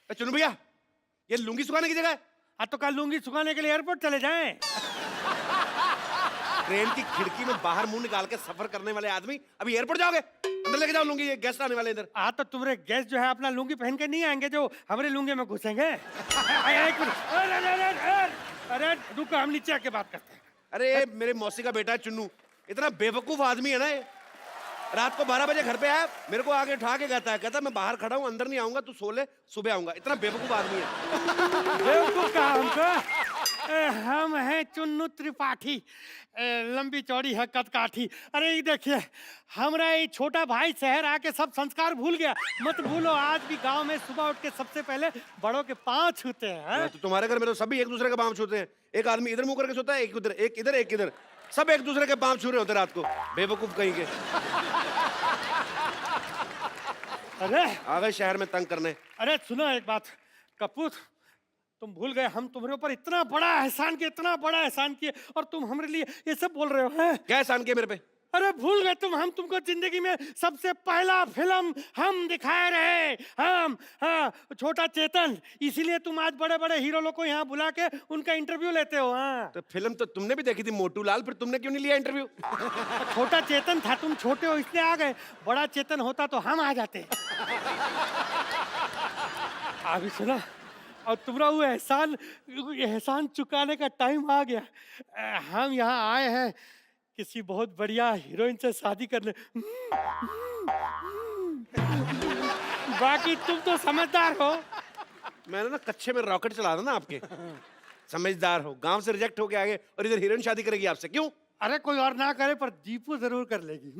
चुनू भैया, ये लुंगी सुखाने की जगह है। हाँ तो कल लुंगी सुखाने के लिए एयरपोर्ट चले जाएं। ट्रेन की खिड़की में बाहर मुंह निकाल के सफर करने वाले आदमी अभी एयरपोर्ट जाओगे? अंदर लेके जाओ लुंगी, ये गेस्ट आने वाले इधर। हाँ तो तुम्हारे गेस्ट जो है अपना लुंगी पहन के नहीं आएंगे जो हमारे लुंगी में घुसेंगे। अरे रुको, हम नीचे आके बात करते हैं। अरे मेरे मौसी का बेटा है चुन्नू, इतना बेवकूफ आदमी है ना ये। रात को 12 बजे घर पे आया, मेरे को आगे उठा के कहता मैं बाहर खड़ा हूँ, अंदर नहीं आऊंगा, तू सो ले, सुबह आऊंगा। इतना बेवकूफ आदमी है। बेवकूफ कहा हमको? हम हैं चुन्नू त्रिपाठी, लंबी चौड़ी है कदकाठी। अरे ये देखिए, हमारा ये छोटा भाई शहर आके सब संस्कार भूल गया। मत भूलो, आज भी गांव में सुबह उठ के सबसे पहले बड़ों के पांव छूते हैं। तो तुम्हारे घर में तो सभी एक दूसरे के पांव छूते हैं। एक आदमी इधर मुंह करके सोता है, एक उधर, एक इधर, एक इधर, सब एक दूसरे के पांव छू रहे होते रात को। बेवकूफ कहीं के। अरे आ गए शहर में तंग करने। अरे सुनो एक बात कपूर, तुम भूल गए हम तुम्हारे ऊपर इतना बड़ा एहसान किए, इतना बड़ा एहसान किए, और तुम हमारे लिए ये सब बोल रहे हो हैं? क्या एहसान किया मेरे पे? अरे भूल गए तुम, हम तुमको जिंदगी में सबसे पहला फिल्म हम दिखाए रहे। हम, हाँ, छोटा चेतन, इसीलिए तुम आज बड़े बड़े हीरो लोग को यहाँ बुला के उनका इंटरव्यू लेते हो। हाँ तो फिल्म तो तुमने भी देखी थी मोटू लाल, फिर तुमने क्यों नहीं लिया इंटरव्यू? छोटा चेतन था, तुम छोटे हो इसलिए आ गए। बड़ा चेतन होता तो हम आ जाते। अभी सुना, और तुम्हारा वो एहसान चुकाने का टाइम आ गया। हम यहाँ आए हैं किसी बहुत बढ़िया हीरोइन से शादी करने। बाकी तुम तो समझदार हो। मैंने ना कच्चे में रॉकेट चला था ना आपके। समझदार हो, गांव से रिजेक्ट होके आगे और इधर हीरोइन शादी करेगी आपसे, क्यों? अरे कोई और ना करे पर दीपू जरूर कर लेगी।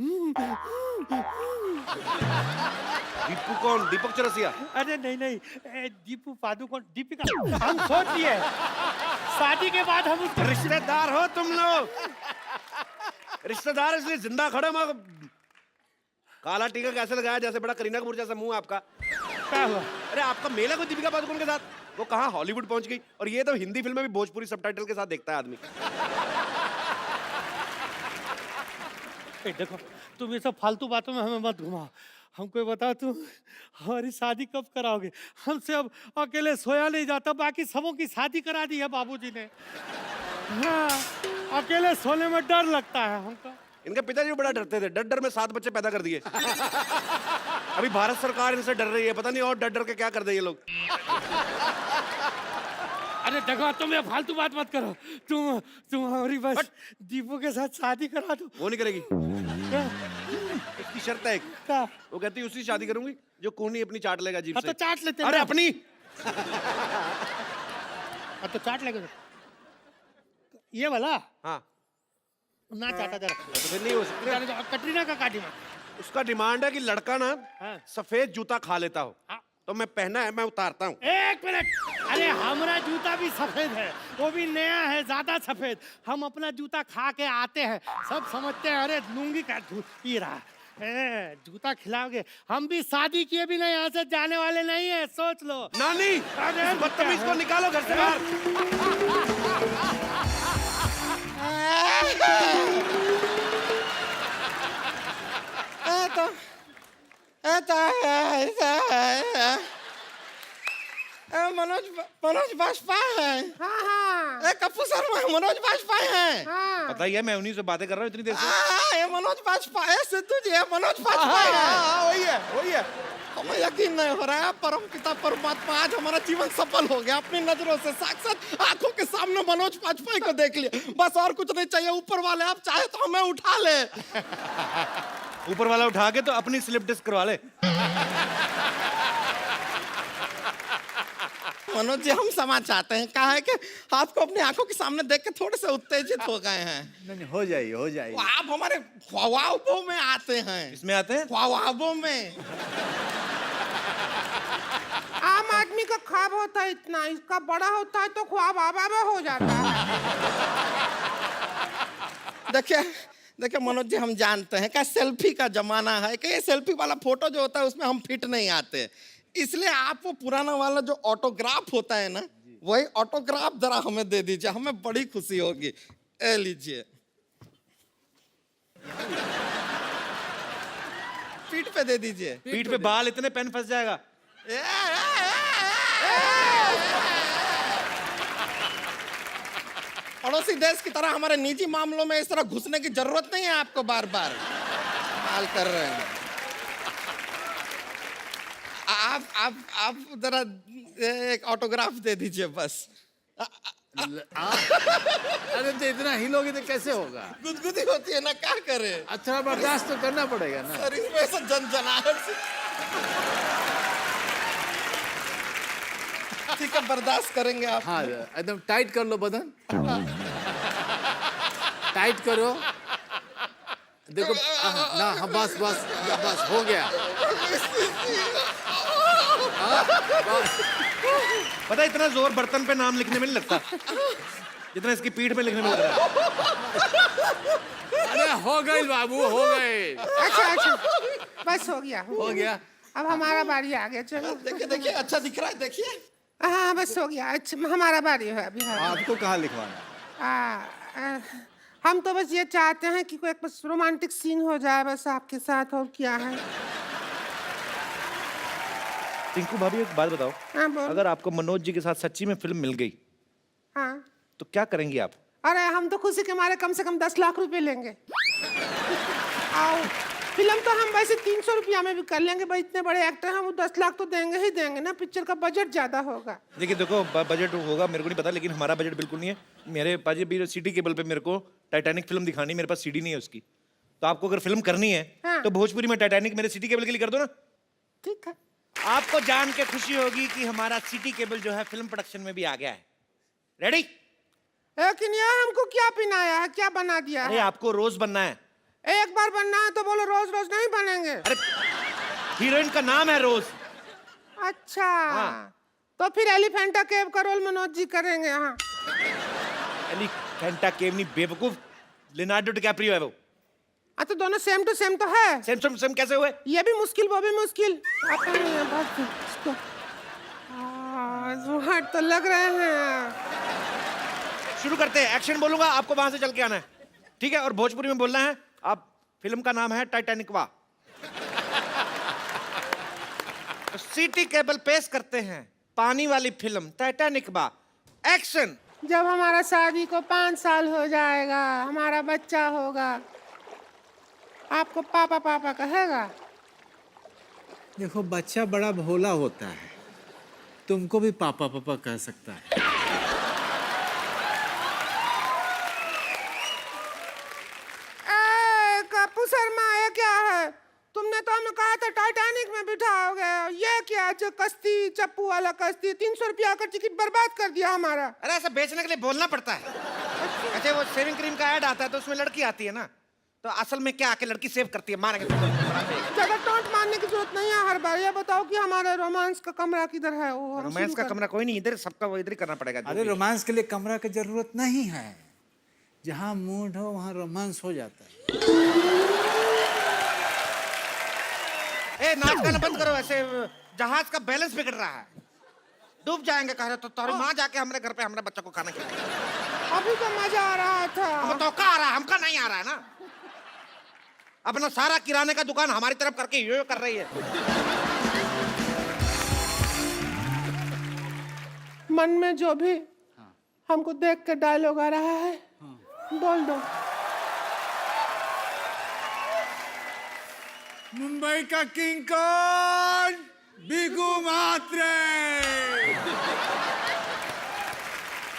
दीपू कौन? दीपक चौरसिया? अरे नहीं नहीं, दीपू पादुकोण, दीपिका। हम सोच लिए शादी के बाद हम उसको। रिश्तेदार हो तुम लोग, रिश्तेदार इसलिए जिंदा खड़े। मैं काला टीका कैसे लगाया, जैसे बड़ा करीना कपूर जैसा मुंह आपका। क्या हुआ? अरे आपका मेल है कोई दीपिका पादुकोण के साथ? वो कहाँ हॉलीवुड पहुंच गई, और ये तो हिंदी फिल्म में भी भोजपुरी सबटाइटल के साथ देखता है आदमी। देखो तुम ये सब फालतू बातों में हमें मत घुमाओ। हमको बताओ तुम हमारी शादी कब कराओगे? हमसे अब अकेले सोया नहीं जाता, बाकी सबों की शादी करा दी है बाबूजी ने। हाँ, अकेले सोने में डर लगता है हमको। इनके पिताजी बड़ा डरते थे, डर डर में 7 बच्चे पैदा कर दिए। अभी भारत सरकार इनसे डर रही है, पता नहीं और डर डर के क्या कर दे ये लोग। अरे देखो तुम ये फालतू बात मत करो। तुम हमारी बस दीपू के साथ शादी करा दो। वो नहीं करेगी, इसकी शर्त है एक। क्या? वो कहती है उसी शादी करूंगी जो कोहनी अपनी चाट लेगा जीभ से। तो चाट लेते हैं। अरे अपनी। तो चाट लेगा ये वाला। हाँ ना चाटा जरा। तो फिर नहीं हो सकती। कटरीना का का डिमांड? उसका डिमांड है कि लड़का ना हाँ। सफेद जूता खा लेता हो। हाँ। तो मैं पहना है, मैं उतारता हूँ। एक मिनट, अरे हमारा जूता भी सफेद है, वो भी नया है, ज्यादा सफेद। हम अपना जूता खा के आते हैं, सब समझते हैं अरे लूंगी का पी रहा है, जूता खिलाओगे। हम भी शादी किए भी नहीं, यहाँ से जाने वाले नहीं है, सोच लो। नानी, अरे बदतमीज को निकालो घर से बाहर। मनोज बाजपेयी है। हाँ। कपूर शर्मा मनोज बाजपेयी है। हाँ। पता ही है, मैं उन्हीं से बातें कर रहा हूँ इतनी देर से। ये मनोज बाजपेयी, सिद्धू जी है, मनोज बाजपेयी है। वही है, वही है। हमें यकीन नहीं हो रहा है, परम पिता परमात्मा आज हमारा जीवन सफल हो गया। अपनी नजरों से साक्षात आंखों के सामने मनोज बाजपेयी को देख लिया, बस और कुछ नहीं चाहिए। ऊपर वाले आप चाहे तो हमें उठा ले। ऊपर वाला उठा के तो अपनी स्लिप डिस्क करवा ले। मनोज जी हम क्षमा चाहते हैं, कहा है कि आपको अपनी आंखों के सामने देख के थोड़े से उत्तेजित हो गए हैं। नहीं, हो जाइए, हो जाइए। आप हमारे ख्वाबों में आते हैं। इसमें आते हैं? ख्वाबों में। आम आदमी का ख्वाब होता है इतना, इसका बड़ा होता है तो ख्वाब आबा में हो जाता है। देखिए मनोज जी, हम जानते हैं कि सेल्फी का जमाना है, कि ये सेल्फी वाला फोटो जो होता है उसमें हम फिट नहीं आते, इसलिए आप वो पुराना वाला जो ऑटोग्राफ होता है ना, वही ऑटोग्राफ जरा हमें दे दीजिए, हमें बड़ी खुशी होगी। ए लीजिए। पीठ पे दे दीजिए। पीठ पे बाल इतने पेन फंस जाएगा। पड़ोसी देश की तरह हमारे निजी मामलों में इस तरह घुसने की जरूरत नहीं है आपको बार बार। हाल कर रहे हैं आप जरा एक ऑटोग्राफ दे दीजिए बस। अरे तो इतना हिलोगे तो कैसे होगा? गुदगुदी होती है ना, क्या करे। अच्छा बर्दाश्त तो करना पड़ेगा ना। सर इसमें ऐसा जनजनाहट से। ठीक है, बर्दाश्त करेंगे आप। हाँ एकदम टाइट कर लो बदन, टाइट करो। देखो ना, हाँ बस बस बस हो गया। पता है इतना जोर बर्तन पे नाम लिखने में नहीं लगता जितना इसकी पीठ में लिखने में लग रहा है। अरे हो गई बाबू, हो गए। अच्छा बस हो गया हो गया। अब हमारा बारी आ गया। चलो देखिए देखिए, अच्छा दिख रहा है, देखिए। हाँ बस हो गया। अच्छा हमारा बारी है अभी। हाँ। आपको कहाँ लिखवाना? हम तो बस ये चाहते हैं कि कोई एक बस रोमांटिक सीन हो जाए बस आपके साथ, और क्या है। टिंकू भाभी एक बात बताओ, हाँ बोल। अगर आपको मनोज जी के साथ सच्ची में फिल्म मिल गई हाँ तो क्या करेंगी आप? अरे हम तो खुशी के मारे कम से कम 10 लाख रुपए लेंगे। आओ, फिल्म तो हम वैसे 300 रुपया में भी कर लेंगे भाई, इतने बड़े एक्टर हैं, वो 10 लाख तो देंगे ही देंगे ना। पिक्चर का बजट ज्यादा होगा। देखिए देखो बजट होगा मेरे को नहीं पता, लेकिन हमारा बजट बिल्कुल नहीं है। मेरे पास अभी सिटी केबल पे मेरे को टाइटैनिक फिल्म दिखानी, मेरे पास सीडी नहीं है उसकी। तो आपको अगर फिल्म करनी है हाँ। तो भोजपुरी में टाइटैनिक मेरे सिटी केबल के लिए कर दो ना। ठीक है। आपको जान के खुशी होगी कि हमारा सिटी केबल जो है फिल्म प्रोडक्शन में भी आ गया है। रेडी? लेकिन यार हमको क्या पिनाया है, क्या बना दिया अरे है? आपको रोज बनना है। एक बार बनना है तो बोलो, रोज रोज नहीं बनेंगे। अरे हीरोइन का नाम है रोज। अच्छा हाँ। तो फिर एलिफेंटा केव का रोल मनोज जी करेंगे। हाँ एलिफेंटा केव नहीं बेवकूफ, लियोनार्डो डिकैप्रियो है वो। तो दोनों सेम टू सेम तो है। सेम सेम सेम कैसे हुए? ये भी मुश्किल, वो भी मुश्किल। आता नहीं है बस इसको। स्मार्ट तो लग रहे हैं। शुरू करते हैं। एक्शन बोलूंगा, आपको वहां से चल के आना है, ठीक है? और भोजपुरी में बोलना है। आप फिल्म का नाम है टाइटैनिक वा। तो सिटी केबल पेश करते हैं पानी वाली फिल्म टाइटैनिक वा। एक्शन। जब हमारा शादी को 5 साल हो जाएगा, हमारा बच्चा होगा, आपको पापा पापा कहेगा? देखो बच्चा बड़ा भोला होता है, तुमको भी पापा पापा कह सकता है। कपूर शर्मा, ये क्या है? तुमने तो हमें कहा था टाइटैनिक में बिठाओगे, ये क्या? जो कश्ती, चप्पू वाला कश्ती, 300 रुपया का टिकट बर्बाद कर दिया हमारा। अरे ऐसा बेचने के लिए बोलना पड़ता है। अच्छा वो शेविंग क्रीम का ऐड आता है तो उसमें लड़की आती है ना, तो असल में क्या आके लड़की सेव करती है, मारेंगे जगह टोंट मारने की जरूरत नहीं है हर बार। ये बताओ कि हमारा रोमांस का कमरा किधर है? वो हम रोमांस शुरू का कर- कमरा कोई नहीं, इधर सबका वो इधर ही करना पड़ेगा। अरे रोमांस के लिए कमरा की जरूरत नहीं है, जहाँ मूड हो वहाँ रोमांस हो जाता है। ए नाच गाना बंद करो, ऐसे जहाज का बैलेंस बिगड़ रहा है, डूब जाएंगे। कह रहे तो तुम्हारी माँ जाके हमारे घर पे हमारे बच्चों को खाना खिलाएगी। अभी तो मजा आ रहा था। अब तो का आ रहा है, हमका नहीं आ रहा है ना। अपना सारा किराने का दुकान हमारी तरफ करके यो कर रही है। मन में जो भी हमको देख के डायलॉग आ रहा है, बोल दो। मुंबई का किंग कौन? बिगू मात्रे।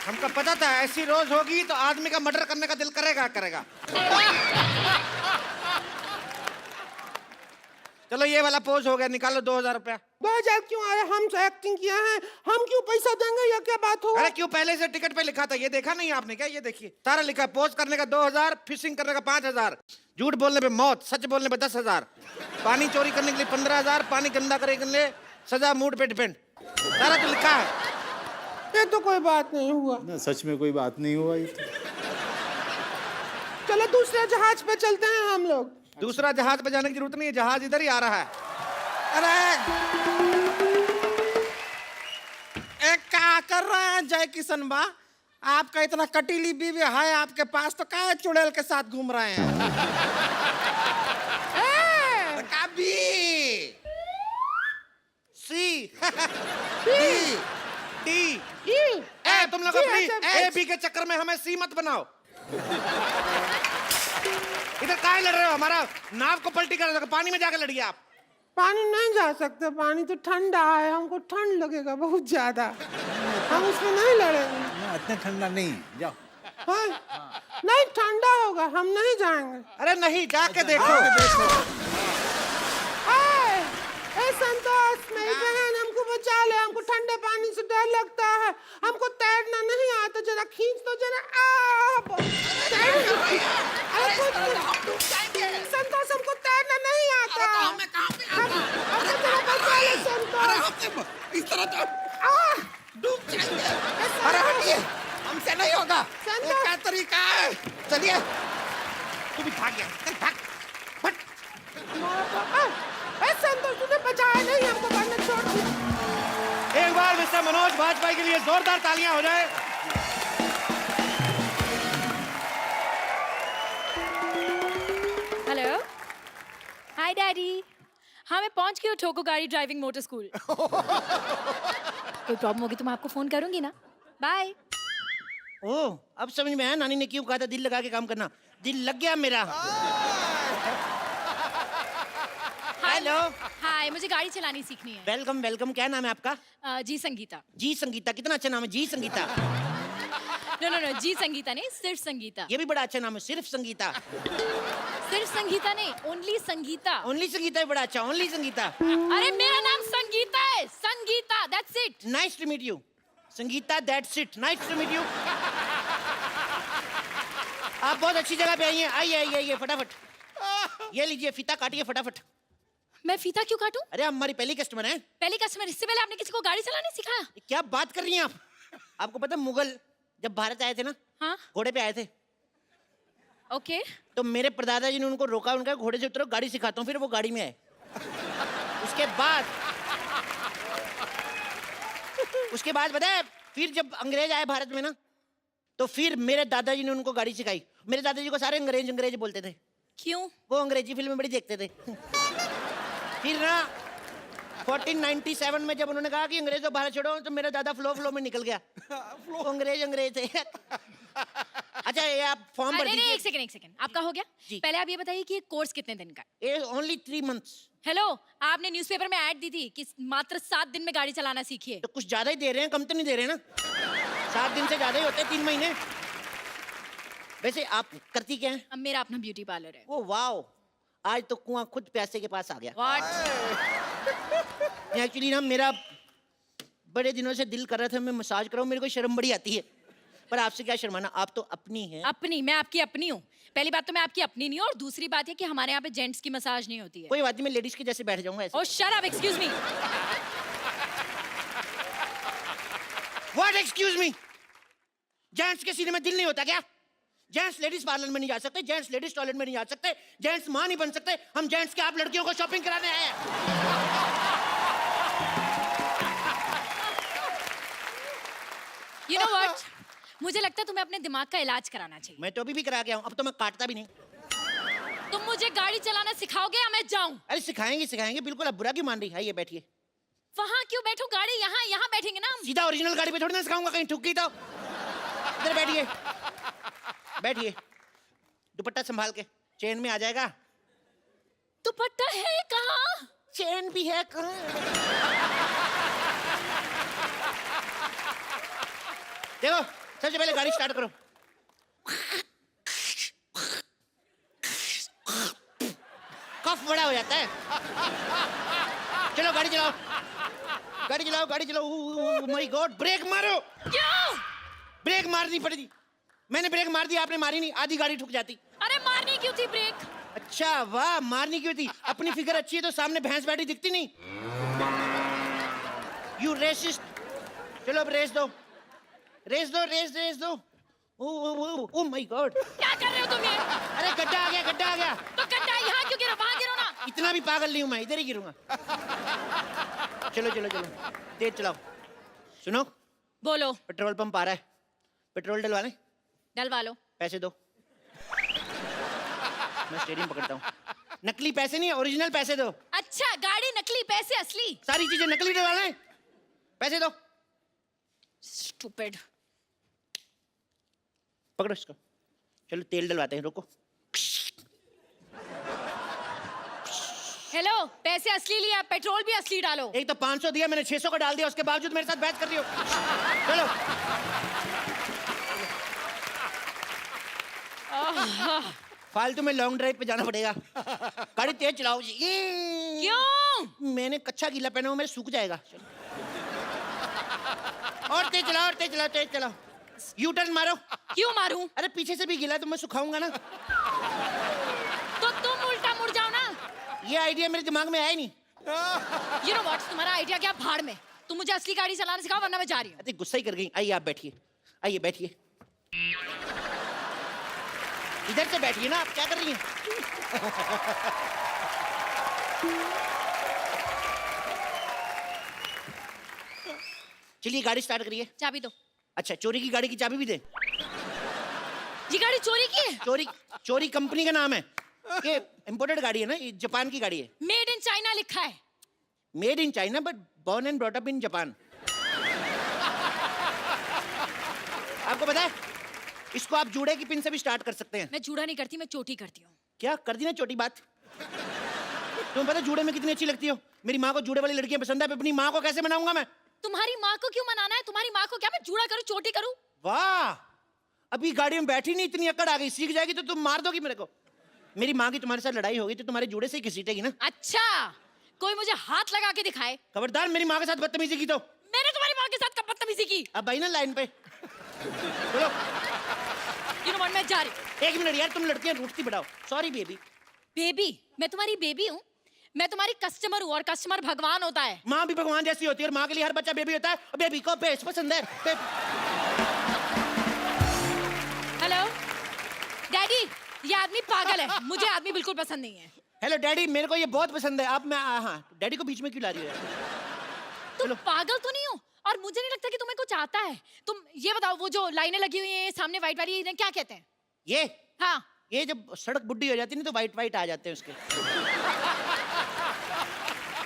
हमको पता था ऐसी रोज होगी तो आदमी का मर्डर करने का दिल करेगा करेगा। चलो ये वाला पोज हो गया, निकालो 2000 रुपया। 2000 क्यों आया? हम तो एक्टिंग किया है, हम क्यों पैसा देंगे? ये क्या बात हुआ? अरे क्यों, पहले से टिकट पे लिखा था, ये देखा नहीं आपने क्या? ये देखिए सारा लिखा, पोज करने का 2000, फिशिंग करने का 5000, झूठ बोलने पे मौत, सच बोलने पे 10,000, पानी चोरी करने के लिए 15,000, पानी गंदा करने के लिए सजा, मूड पे डिपेंड, सारा तो लिखा है। ये तो कोई बात नहीं हुआ। ना सच में कोई बात नहीं हुआ ये तो। चलो दूसरे जहाज पे चलते हैं हम लोग। दूसरा जहाज पे जाने की जरूरत नहीं है, जहाज इधर ही आ रहा है। अरे क्या कर रहे हैं जय किशन बा? आपका इतना कटीली बीवी है आपके पास, तो क्या चुड़ैल के साथ घूम रहे हैं? का बीवी लोग जी, अपनी अच्छा, ए बी के चक्कर में हमें सी मत बनाओ। इधर काहे लड़ रहे हो? हमारा नाव को पलटी कर रहे हो, पानी में जाकर लड़िए आप। पानी नहीं जा सकते, पानी तो ठंडा है, हमको ठंड लगेगा बहुत ज्यादा, हम उसमें नहीं लड़ेंगे। ना इतना ठंडा नहीं, जाओ। हाँ? नहीं ठंडा होगा, हम नहीं जाएंगे। अरे नहीं, जाके देखो। ए संतोष, मेरी बहन हमको बचा ले, हमको ठंडे पानी से डर लगता है, हमको तैरना नहीं आता, जरा खींच दो जरा। संतोष हमको तैरना नहीं आता। हमको जरा बचा ले संतोष। इस तरह तो डूब जाएंगे। अरे हटिए, हमसे नहीं होगा। संतोष। ये क्या तरीका है? चलिए। तू भी भाग गया, चल भाग। फट। संतोष तुझे बचाया नहीं, हमको बनने छोड़ दिया। एक बार मिस्टर मनोज वाजपेयी के लिए जोरदार तालियां हो जाए। हेलो, हाय डैडी। हाँ मैं पहुंच गई हूँ ठोको गाड़ी ड्राइविंग मोटर स्कूल। कोई प्रॉब्लम होगी तो मैं आपको फोन करूंगी ना। बाय। ओह, अब समझ में आया नानी ने क्यों कहा था दिल लगा के काम करना। दिल लग गया मेरा। हेलो। हाय, मुझे गाड़ी चलानी सीखनी है। Welcome welcome. क्या नाम है आपका? जी संगीता। जी संगीता, कितना अच्छा नाम है, जी संगीता। नो नो नो, जी संगीता नहीं, सिर्फ संगीता। ये भी बड़ा अच्छा नाम है, सिर्फ संगीता। सिर्फ संगीता नहीं, ओनली संगीता। ओनली संगीता है बड़ा अच्छा, ओनली संगीता। अरे मेरा नाम संगीता है, Sangeeta, that's it. Nice to meet you Sangeeta, that's it. Nice to meet you. आप बहुत अच्छी जगह पे आई हैं। आइए आइए आइए फटाफट। ये लीजिए फीता काटिए फटाफट। मैं फीता क्यों काटूं? अरे आप हमारी पहली कस्टमर हैं। पहली कस्टमर, इससे पहले आपने किसी को गाड़ी चलाने सिखाया? क्या बात कर रही हैं आप? आपको पता है मुगल जब भारत आए थे ना, हाँ घोड़े पे आए थे, ओके। तो मेरे परदादा जी ने उनको रोका, उनका घोड़े से उतरो, गाड़ी सिखाता हूँ, फिर वो गाड़ी में आए। उसके बाद पता है फिर जब अंग्रेज आए भारत में ना, तो फिर मेरे दादाजी ने उनको गाड़ी सिखाई। मेरे दादाजी को सारे अंग्रेज अंग्रेज बोलते थे। क्यों? वो अंग्रेजी फिल्में बड़ी देखते थे। फिर ना 1497 में जब उन्होंने कहा कि अंग्रेजों भारत छोड़ो, तो मेरा दादा फ्लो में निकल गया। वो अंग्रेज थे। अच्छा ये आप फॉर्म भर अरे नहीं, दीजिए। एक सेकंड, आपका हो गया? जी। पहले आप ये बताइए कि ये कोर्स कितने दिन का है? ये ओनली 3 months। हेलो, आपने न्यूज़पेपर में ऐड दी थी कि मात्र 7 दिन में गाड़ी चलाना सीखिए। तो कुछ ज्यादा ही दे रहे हैं, कम तो नहीं दे रहे हैं ना। 7 दिन से ज्यादा ही होते हैं, 3 महीने। वैसे आप करती क्या हैं? अब मेरा अपना ब्यूटी पार्लर है। ओ वाओ, आज तो कुआं खुद प्यासे के पास आ गया। व्हाट? एक्चुअली ना मेरा बड़े दिनों से दिल कर रहा था मैं मसाज कराऊं, मेरे को शर्म बड़ी आती है, पर आपसे क्या शर्माना, आप तो अपनी हैं। अपनी? मैं आपकी अपनी हूँ? पहली बात तो मैं आपकी अपनी नहीं हूँ, और दूसरी बात है कि हमारे यहाँ पे जेंट्स की मसाज नहीं होती है। कोई बात नहीं, मैं लेडीज के जैसे बैठ जाऊंगा ऐसे। Oh shut up, excuse me. What excuse me? Gents के सीने में दिल नहीं होता क्या? जेंट्स लेडीज पार्लर में नहीं जा सकते, जेंट्स लेडीज टॉयलेट में नहीं जा सकते, जेंट्स मां नहीं बन सकते। हम जेंट्स के आप लड़कियों को शॉपिंग कराने आए हैं। यू नो व्हाट, मुझे लगता है तुम्हें अपने दिमाग का इलाज कराना चाहिए। मैं तो अभी भी करा के आऊं, अब तो मैं काटता भी नहीं। तुम मुझे गाड़ी चलाना सिखाओगे या मैं जाऊं? अरे सिखाएंगे सिखाएंगे, बिल्कुल। अब बुरा क्यों मान रही है? ये बैठिए। वहां क्यों बैठो, गाड़ी यहाँ यहाँ बैठेंगे ना हम। सीधा ओरिजिनल गाड़ी पे थोड़ी ना सिखाऊंगा, कहीं ठुक गई तो। इधर बैठिए बैठिए, दुपट्टा संभाल के, चेन में आ जाएगा। दुपट्टा है कहाँ? चेन भी है कहाँ? देखो, सबसे पहले गाड़ी स्टार्ट करो। कफ बड़ा हो जाता है। चलो गाड़ी चलाओ, गाड़ी चलाओ, गाड़ी चलाओ। माय गॉड, ब्रेक मारो। क्यों? ब्रेक मारनी पड़ेगी। मैंने ब्रेक मार दी, आपने मारी नहीं, आधी गाड़ी ठुक जाती। अरे मारनी क्यों थी ब्रेक? अच्छा वाह, मारनी क्यों थी? अपनी फिगर अच्छी है तो सामने भैंस बैठी दिखती नहीं। You racist. चलो अब रेस दो, रेस दो, रेस दो। ओ माय गॉड, क्या कर रहे हो तुम ये? अरे गड्ढा आ गया, गड्ढा आ गया। तो गड्ढा यहाँ क्यों गिरा? वहाँ गिरो ना। इतना भी पागल नहीं हूं मैं, इधर ही गिरूंगा। चलो चलो चलो, तेज चलाओ। सुनो, बोलो। पेट्रोल पंप आ रहा है, पेट्रोल डलवा लें? डलवा लो। पैसे दो। मैं स्टीयरिंग पकड़ता हूँ। नकली पैसे नहीं, ओरिजिनल पैसे दो। अच्छा, गाड़ी नकली, पैसे असली। सारी चीजें नकली डलवा लें, पैसे दो। स्टूपिड। पकड़ो इसको, चलो तेल डलवाते हैं, रुको। हेलो, पैसे असली लिए, पेट्रोल भी असली डालो। एक तो 500 दिया मैंने, 600 का डाल दिया, उसके बावजूद मेरे साथ बहस कर रही हो। चलो फालतू में लॉन्ग ड्राइव पे जाना पड़ेगा। गाड़ी तेज चलाओ जी। क्यों? मैंने कच्चा गीला पहना हुआ, मेरे सूख जाएगा। चलो। और तेज चलाओ, और तेज चलाओ, तेज चलाओ। यू टर्न मारो। क्यों मारूं? अरे पीछे से भी गीला है तो मैं सुखाऊंगा ना। तो तुम उल्टा मुड़ जाओ ना। ये आइडिया मेरे दिमाग में आया ही नहीं। You know what? तुम्हारा आइडिया क्या, भाड़ में। तुम मुझे असली गाड़ी चलाना सिखाओ, वरना मैं जा रही हूँ। अरे गुस्सा ही कर गई। आइए आप बैठिए, आइए बैठिए। इधर से बैठिए ना, आप क्या कर रही हैं? चलिए गाड़ी स्टार्ट करिए। चाबी दो। अच्छा, चोरी की गाड़ी की चाबी भी दे? ये गाड़ी चोरी की है? चोरी, चोरी कंपनी का नाम है। ये इंपोर्टेड गाड़ी है ना, ये जापान की गाड़ी है। मेड इन चाइना लिखा है। Made in China but born and brought up in Japan. आपको पता है, इसको आप जूड़े की पिन से भी स्टार्ट कर सकते हैं। मैं जूड़ा नहीं करती, मैं चोटी करती हूँ। क्या कर दी ना छोटी बात। तुम्हें पता जूड़े में कितनी अच्छी लगती हो? मेरी माँ को जूड़े वाली लड़कियां पसंद है, अपनी माँ को कैसे मनाऊंगा मैं? तुम्हारी माँ को क्यों मनाना है? तुम्हारी माँ को क्या मैं जूड़ा करूँ, चोटी करूँ? वाह, अभी गाड़ी में बैठी नहीं, इतनी अकड़ आ गई। सीख जाएगी तो तुम मार दोगी मेरे को। मेरी माँ की तुम्हारे साथ लड़ाई होगी तो तुम्हारे जूड़े से ही घसीटेगी ना। अच्छा, कोई मुझे हाथ लगा के दिखाए। खबरदार मेरी माँ के साथ बदतमीजी की तो। मैंने तुम्हारी माँ के साथ कब बदतमीजी की? अब आई ना लाइन पे। बोलो। You know what, मैं जा रही हूँ। एक मिनट यार, तुम लड़कियां रूठती बढ़ाओ। Sorry baby. बेबी? मैं तुम्हारी बेबी हूँ? मैं तुम्हारी कस्टमर हूँ, और कस्टमर भगवान होता है। माँ भी भगवान जैसी होती है, और माँ के लिए हर बच्चा बेबी होता है, और बेबी को बेस पसंद है। हेलो डैडी, ये आदमी पागल है, मुझे आदमी बिल्कुल पसंद नहीं है। हेलो डैडी, मेरे को ये बहुत पसंद है। अब मैं हाँ, डैडी को बीच में क्यों ला रही हो? तुम पागल तो नहीं हो? और मुझे नहीं लगता कि तुम्हें कुछ आता है। तुम ये बताओ, वो जो लाइनें लगी हुई हैं सामने वाइट वाली, इन्हें क्या कहते हैं? ये हाँ, ये जब सड़क बुड्ढी हो जाती है ना तो वाइट वाइट आ जाते हैं उसके।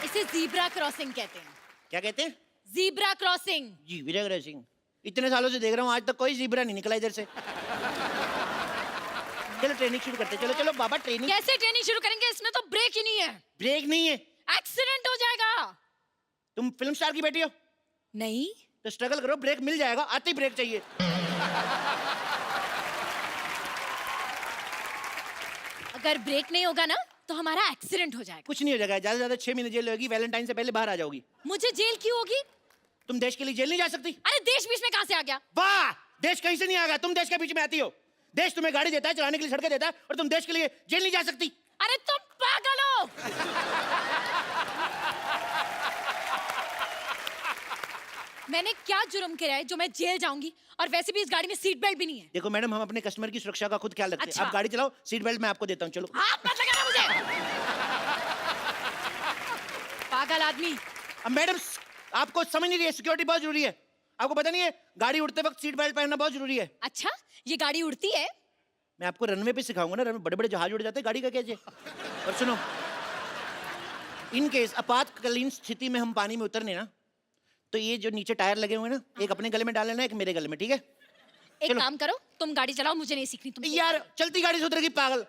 इसे जीब्रा क्रॉसिंग कहते हैं। क्या कहते हैं? Zebra crossing. जी विजय सिंह, इतने सालों से देख रहा हूँ, आज तक कोई जीब्रा नहीं निकला इधर से। चलो ट्रेनिंग शुरू करते हैं। चलो चलो बाबा, ट्रेनिंग। कैसे ट्रेनिंग शुरू करेंगे? इसमें तो ब्रेक ही नहीं है। ब्रेक नहीं है? एक्सीडेंट हो जाएगा। तुम फिल्म स्टार की बेटी हो नहीं तो स्ट्रगल करो, ब्रेक मिल जाएगा। आते ही ब्रेक चाहिए। अगर ब्रेक नहीं होगा ना तो हमारा एक्सीडेंट हो जाएगा। कुछ नहीं हो जाएगा, ज्यादा से ज्यादा 6 महीने जेल होगी, वैलेंटाइन से पहले बाहर आ जाओगी। मुझे जेल क्यों होगी? तुम देश के लिए जेल नहीं जा सकती? अरे देश बीच में कहाँ से आ गया? वाह, देश कहीं से नहीं आ गया, तुम देश के बीच में आती हो। देश तुम्हें गाड़ी देता है, चलाने के लिए सड़कें देता है, और तुम देश के लिए जेल नहीं जा सकती। अरे तुम पागल हो। मैंने क्या जुर्म किया है जो मैं जेल जाऊंगी? और वैसे भी इस गाड़ी में सीट बेल्ट भी नहीं है। देखो मैडम, हम अपने कस्टमर की सुरक्षा का खुद ख्याल रखते हैं। अच्छा। आप गाड़ी चलाओ, सीट बेल्ट मैं आपको देता हूँ। चलो। हाथ मत लगाना मुझे। पागल आदमी। अब मैडम, आपको समझ नहीं रही है, सिक्योरिटी बहुत जरूरी है। आपको पता नहीं है, गाड़ी उड़ते वक्त सीट बेल्ट पहनना बहुत जरूरी है। अच्छा, ये गाड़ी उड़ती है? मैं आपको रनवे पे सिखाऊंगा ना, रनवे बड़े बड़े जहाज उड़ जाते हैं, गाड़ी का कैसे? और सुनो, इन केस आपातकालीन स्थिति में हम पानी में उतरने ना, तो ये जो नीचे टायर लगे हुए हैं ना, एक अपने गले में डाल लेना, एक मेरे गले में, ठीक है? एक काम करो, तुम गाड़ी चलाओ, मुझे नहीं सीखनी। तुम यार चलती गाड़ी से उतरेगी पागल।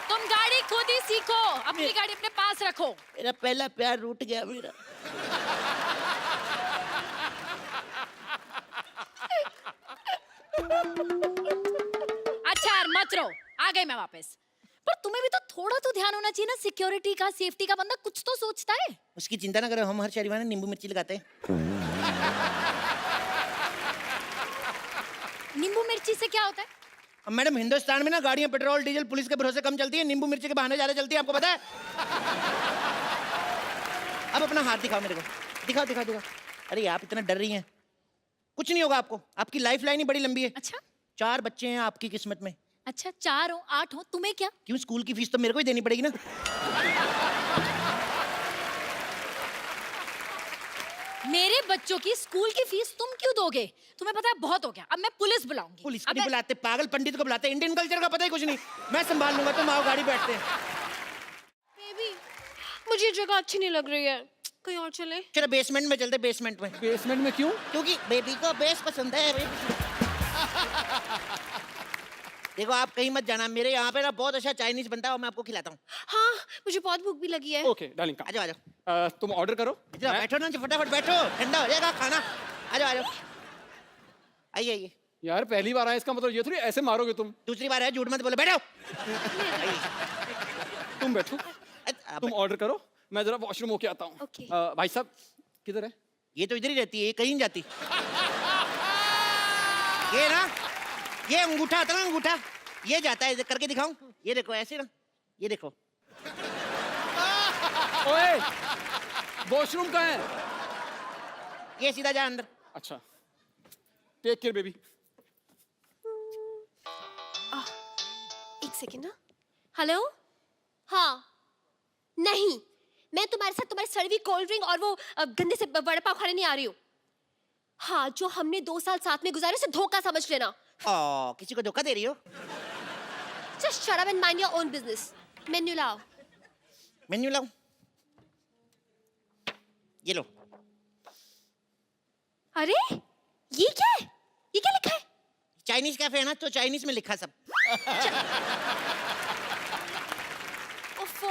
तुम गाड़ी खुद ही सीखो, अपनी गाड़ी अपने पास रखो। मेरा पहला प्यार रूठ गया मेरा। अच्छा यार, मत रो, आ गई मैं वापस। पर तुम्हें भी तो थोड़ा तो ध्यान होना चाहिए ना, सिक्योरिटी का, सेफ्टी का। बंदा कुछ तो सोचता है। उसकी चिंता ना करो, हम हर शनिवार में नींबू मिर्ची लगाते हैं। नींबू मिर्ची से क्या होता है? अब मैडम, हिंदुस्तान में ना गाड़ियां पेट्रोल डीजल पुलिस के भरोसे कम चलती है, नींबू मिर्ची के बहाने ज्यादा चलती है, आपको पता है? अब अपना हाथ दिखाओ मेरे को, दिखाओ दिखाओ दिखाओ। अरे आप इतना डर रही हैं, कुछ नहीं होगा आपको। आपकी लाइफ लाइन ही बड़ी लंबी है। अच्छा 4 बच्चे हैं आपकी किस्मत में। अच्छा, 4 हो 8 हो, तुम्हें क्या? क्यों, स्कूल की फीस तो मेरे को ही देनी पड़ेगी ना। मेरे बच्चों की स्कूल की फीस तुम क्यों दोगे? तुम्हें पता है बहुत हो गया, अब मैं पुलिस बुलाऊंगी। पुलिस को नहीं बुलाते, पागल पंडित को बुलाते। इंडियन कल्चर का पता ही कुछ नहीं। मैं संभाल लूंगा, तुम आओ, गाड़ी बैठते हैं। बेबी, मुझे ये जगह अच्छी नहीं लग रही है, कहीं और चले। चलो बेसमेंट में चलते, बेसमेंट में। बेसमेंट में क्यों? क्योंकि बेबी को बेस पसंद है। देखो आप कहीं मत जाना, मेरे यहाँ पे ना बहुत अच्छा चाइनीज बनता है और मैं आपको खिलाता हूँ। हाँ मुझे बहुत भूख भी लगी है। ओके डार्लिंग आ जाओ आ जाओ, तुम ऑर्डर करो। इधर बैठो ना, फटाफट बैठो, ठंडा हो जाएगा खाना। आ जाओ आ जाओ, आइए आइए। यार पहली बार आया, इसका मतलब ये थोड़ी ऐसे मारोगे तुम। दूसरी बार है, झूठ मत बोलो, बैठो। तुम बैठो, तुम ऑर्डर करो, मैं जरा वॉशरूम होके आता हूँ। Okay. भाई साहब किधर है? ये तो इधर ही रहती है, ये कहीं नहीं जाती। ये ना, ये अंगूठा होता है ना, अंगूठा, ये जाता है। करके दिखाऊं? ये देखो ऐसे ना, ये देखो। ओए वॉशरूम कहाँ है? ये सीधा जा अंदर। अच्छा टेक केयर बेबी। एक सेकेंड ना। हेलो, हाँ नहीं, मैं तुम्हारे साथ तुम्हारी सड़वी कोल्ड ड्रिंक और वो गंदे से वड़ा पाव खाने नहीं आ रही हूँ। हाँ, जो हमने 2 साल साथ में गुजारे उसे धोखा समझ लेना। ओ, किसी को धोखा दे रही हो? Just shut up and mind your own business. Menu लाओ। मेन्यू लाऊं? ये लो। अरे ये क्या है? ये क्या लिखा है? चाइनीज कैफे है ना, तो चाइनीज में लिखा सब। ओफो,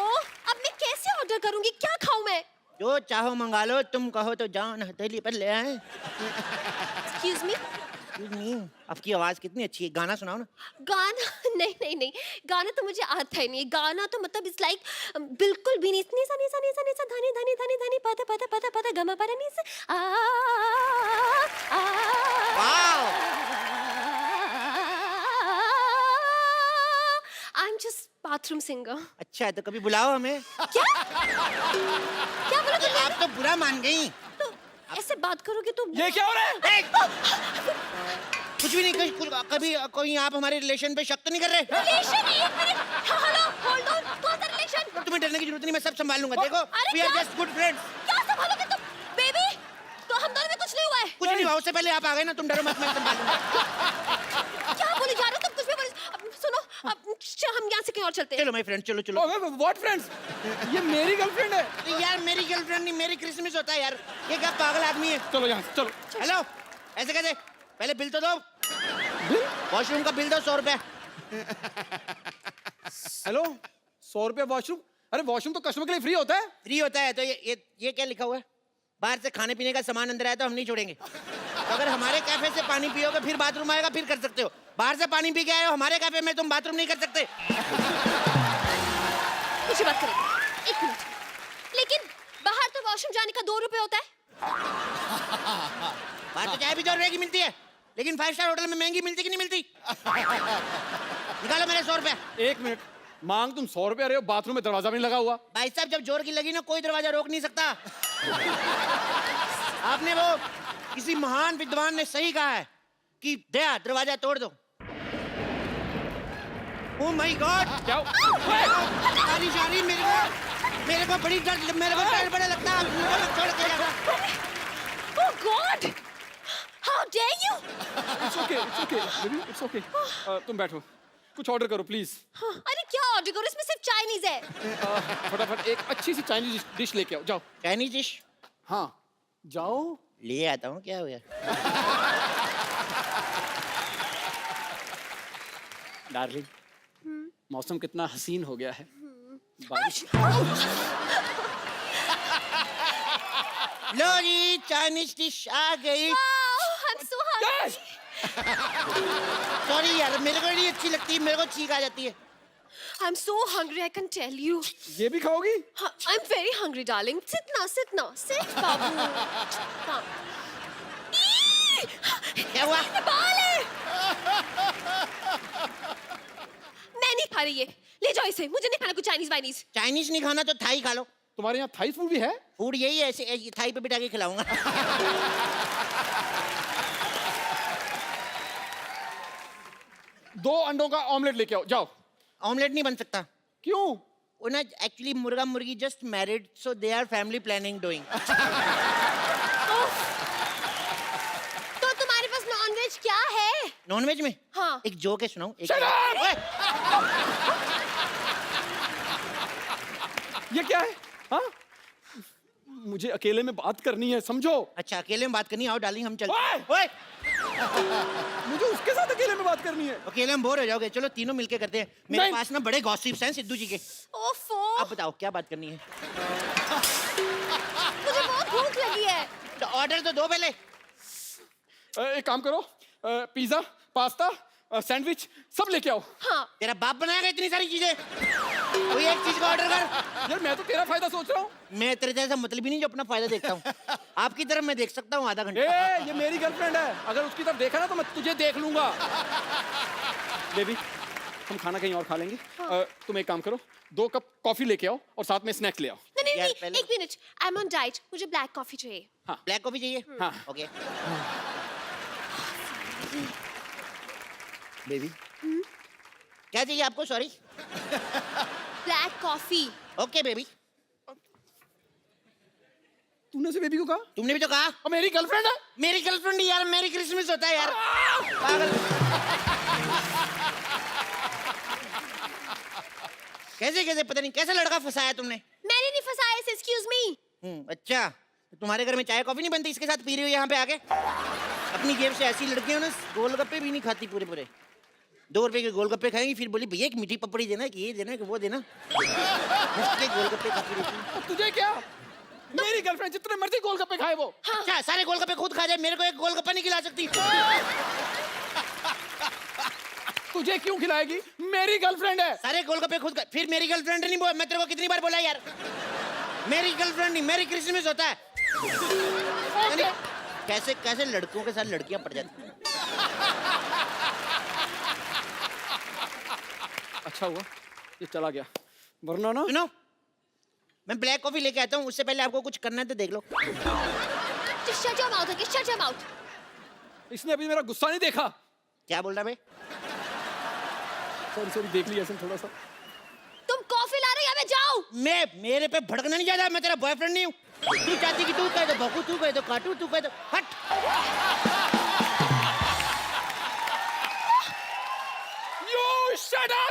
अब मैं कैसे ऑर्डर करूंगी? क्या खाऊं मैं? जो चाहो मंगा लो, तुम कहो तो जान हथेली पर ले आए। Excuse me? आपकी आवाज कितनी अच्छी है, गाना सुनाओ ना। गाना नहीं नहीं नहीं, गाना तो मुझे आता ही नहीं। गाना तो मतलब इट्स लाइक बिल्कुल भी नहीं। नी सा नी सा नी सा नी सा धनी धनी धनी धनी पता पता पता पता गमा परा नी सा I am just bathroom singer. अच्छा है, तो कभी बुलाओ हमें। क्या क्या बोला तुमने? आप तो बुरा मान गई। तो ऐसे बात करोगे तो ये क्या हो रहा है? कुछ भी नहीं, कभी कोई आप हमारे रिलेशन पे शक तो नहीं कर रहे? रिलेशन? एक मिनट, हेलो होल्ड ऑन, कौन सा रिलेशन? तुम्हें डरने की जरूरत नहीं, मैं सब संभाल लूंगा। देखो, अरे वी आर क्या? Just good friends. क्या संभालोगे तुम? बेबी, तो हम दोनों में कुछ नहीं हुआ है। कुछ नहीं हुआ, उससे पहले आप आ गए ना, तुम डरो मत, मैं संभाल लूंगा। क्या बोले जा रहे हो तुम? कुछ भी बोले। अब सुनो, अब हम यहाँ से कहीं और चलते हैं। चलो माय फ्रेंड, चलो चलो। What friends? ये मेरी गर्लफ्रेंड है। तो यार मेरी गर्लफ्रेंड नहीं, मेरी क्रिसमस होता है यार। ये क्या पागल आदमी है? चलो यहाँ से चलो। हेलो, ऐसे कैसे? पहले बिल तो दो। वॉशरूम का बिल दो, 100 रुपए। हेलो 100 रुपया वॉशरूम? अरे वॉशरूम तो कस्टमर के लिए फ्री होता है। फ्री होता है तो ये क्या लिखा हुआ है? बाहर से खाने पीने का सामान अंदर आया तो हम नहीं छोड़ेंगे। तो अगर हमारे कैफे से पानी पियोगे फिर बाथरूम आएगा, फिर कर सकते हो। बाहर से पानी पी के आए हो हमारे कैफे में, तुम बाथरूम नहीं कर सकते। कुछ बात करेंगे, 1 मिनट। लेकिन बाहर तो वॉशरूम जाने का 2 रुपए होता है। बाहर तो चाय भी 2 रुपए की मिलती है, लेकिन 5 स्टार होटल में महंगी मिलती कि नहीं मिलती? निकालो मेरे 100 रुपए। 1 मिनट, मांग तुम 100 रुपया रहे हो, बाथरूम में दरवाजा भी नहीं लगा हुआ। भाई साहब जब जोर की लगी ना, कोई दरवाजा रोक नहीं सकता। आपने वो किसी महान विद्वान ने सही कहा है कि दया दरवाजा तोड़ दो। ओह माय गॉड, क्या? बारिश आ रही, मेरे को बड़ी डर, मेरे को डर बड़ा लगता है। छोड़ के जाना। Oh God, how dare you! It's okay baby, it's okay. तुम बैठो, कुछ ऑर्डर करो प्लीज। अरे क्या ऑर्डर करूं? इसमें सिर्फ चाइनीज है। फटाफट एक अच्छी सी चाइनीज डिश लेके आओ, जाओ। चाइनीज डिश हाँ जाओ। ले आता हूँ, क्या हो गया? डार्लिंग, मौसम कितना हसीन हो गया है। बारिश। लो जी, चाइनीज डिश आ गई। आई एम सो हंग्री। सॉरी यार, मेरे को नहीं अच्छी लगती, मेरे को छींक आ जाती है। I am so hungry, I can tell you. ये भी खाओगी? I am very hungry darling. Sit ना, सिट बाबू। हाँ। क्या हुआ? बाल है। मैं नहीं खा रही ये, ले जाओ इसे। मुझे नहीं खाना कुछ चाइनीज वाइनीज। चाइनीज नहीं खाना तो थाई खा लो। तुम्हारे यहाँ थाई फूड भी है? फूड यही है, ऐसे थाई पे बिठा के खिलाऊंगा। 2 अंडों का ऑमलेट लेके आओ, जाओ। ऑमलेट नहीं बन सकता। क्यों? वो ना एक्चुअली मुर्गा मुर्गी just married, so they are family planning doing. तो तुम्हारे पास नॉनवेज क्या है? नॉनवेज में? हाँ। एक जोक है, सुनाऊं? Shut up! ओए! ये क्या है? हाँ? मुझे अकेले में बात करनी है, समझो। अच्छा, अकेले में बात करनी, आओ डार्लिंग हम चलते ओए! हैं। ओए! मुझे उसके साथ अकेले में बात करनी है। अकेले में बोर हो जाओगे, चलो तीनों मिलके करते हैं। मेरे नहीं। पास ना बड़े गॉसिप्स हैं सिद्धू जी के। ओफो, आप बताओ क्या बात करनी है? मुझे बहुत भूख लगी है। तो ऑर्डर तो दो पहले। एक काम करो, पिज्जा, पास्ता, सैंडविच सब लेके आओ। हाँ, तेरा बाप बनाएगा इतनी सारी चीजें? कोई एक चीज का ऑर्डर कर। यार मैं तो तेरा फायदा सोच रहा हूँ। मैं तेरे जैसा मतलब ही नहीं जो अपना फायदा देखता हूँ। आपकी तरफ मैं देख सकता हूँ आधा घंटा। ए, ये मेरी गर्लफ्रेंड है, अगर उसकी तरफ देखा ना तो मैं तुझे देख लूंगा। बेबी, हम खाना कहीं और खा लेंगे। तुम एक काम करो, 2 कप कॉफी लेके आओ और साथ में स्नैक्स ले आओ। नहीं यार, नहीं, पहले- एक minute, I am on diet, मुझे ब्लैक कॉफी चाहिए। ब्लैक कॉफी चाहिए? हाँ। ओके। बेबी, क्या चाहिए आपको? Sorry. Black coffee. Okay baby. तूने से बेबी को कहा? तुमने भी तो कहा। और मेरी गर्लफ्रेंड है। मेरी गर्लफ्रेंड यार, मेरी क्रिसमस होता है यार। पागल। कैसे कैसे पता नहीं कैसे लड़का फंसाया तुमने? मैंने नहीं फंसाया इसे, एक्सक्यूज मी। अच्छा, तो तुम्हारे घर में चाय कॉफी नहीं बनती, इसके साथ पी रही हो यहाँ पे आके? अपनी जेब से ऐसी लड़कियां ना गोलगप्पे भी नहीं खाती पूरे पूरे। 2 रुपए के गोलगप्पे खाएंगी, फिर बोली भैया एक मीठी पपड़ी देना, कि ये देना कि वो देना। मुफ्त के गोलगप्पे खाती रहती है। और तुझे क्या? मेरी गर्लफ्रेंड जितने मर्जी गोलगप्पे खाए वो। अच्छा, सारे गोलगप्पे खुद खा जाए, मेरे को एक गोलगप्पा नहीं खिला सकती? तुझे क्यों खिलाएगी? मेरी गर्लफ्रेंड है। सारे गोलगप्पे खुद खा, फिर मेरी गर्लफ्रेंड नहीं बोल। मैं तेरे को कितनी बार बोला यार, मेरी गर्लफ्रेंड नहीं, मेरी क्रिसमस होता है। यानी कैसे कैसे लड़कों के साथ लड़कियां पड़ जाती हैं। अच्छा हुआ ये चला गया, वरना ना। सुनो, मैं ब्लैक कॉफी लेके आता हूँ, उससे पहले आपको कुछ करना है तो देख लो। Just shut your mouth, okay? Shut your mouth. इसने अभी मेरा गुस्सा नहीं देखा। क्या बोल रहा भाई? सॉरी देख लिया इसने थोड़ा सा। तुम कॉफी ला रहे हो या मैं जाऊं? मैं, मेरे पे भड़कना नहीं ज्यादा, मैं तेरा बॉयफ्रेंड नहीं हूँ। तू चाहती कि तू कह दो भोकू, तू कह दो काटू, तू कह दो हट। You shut up!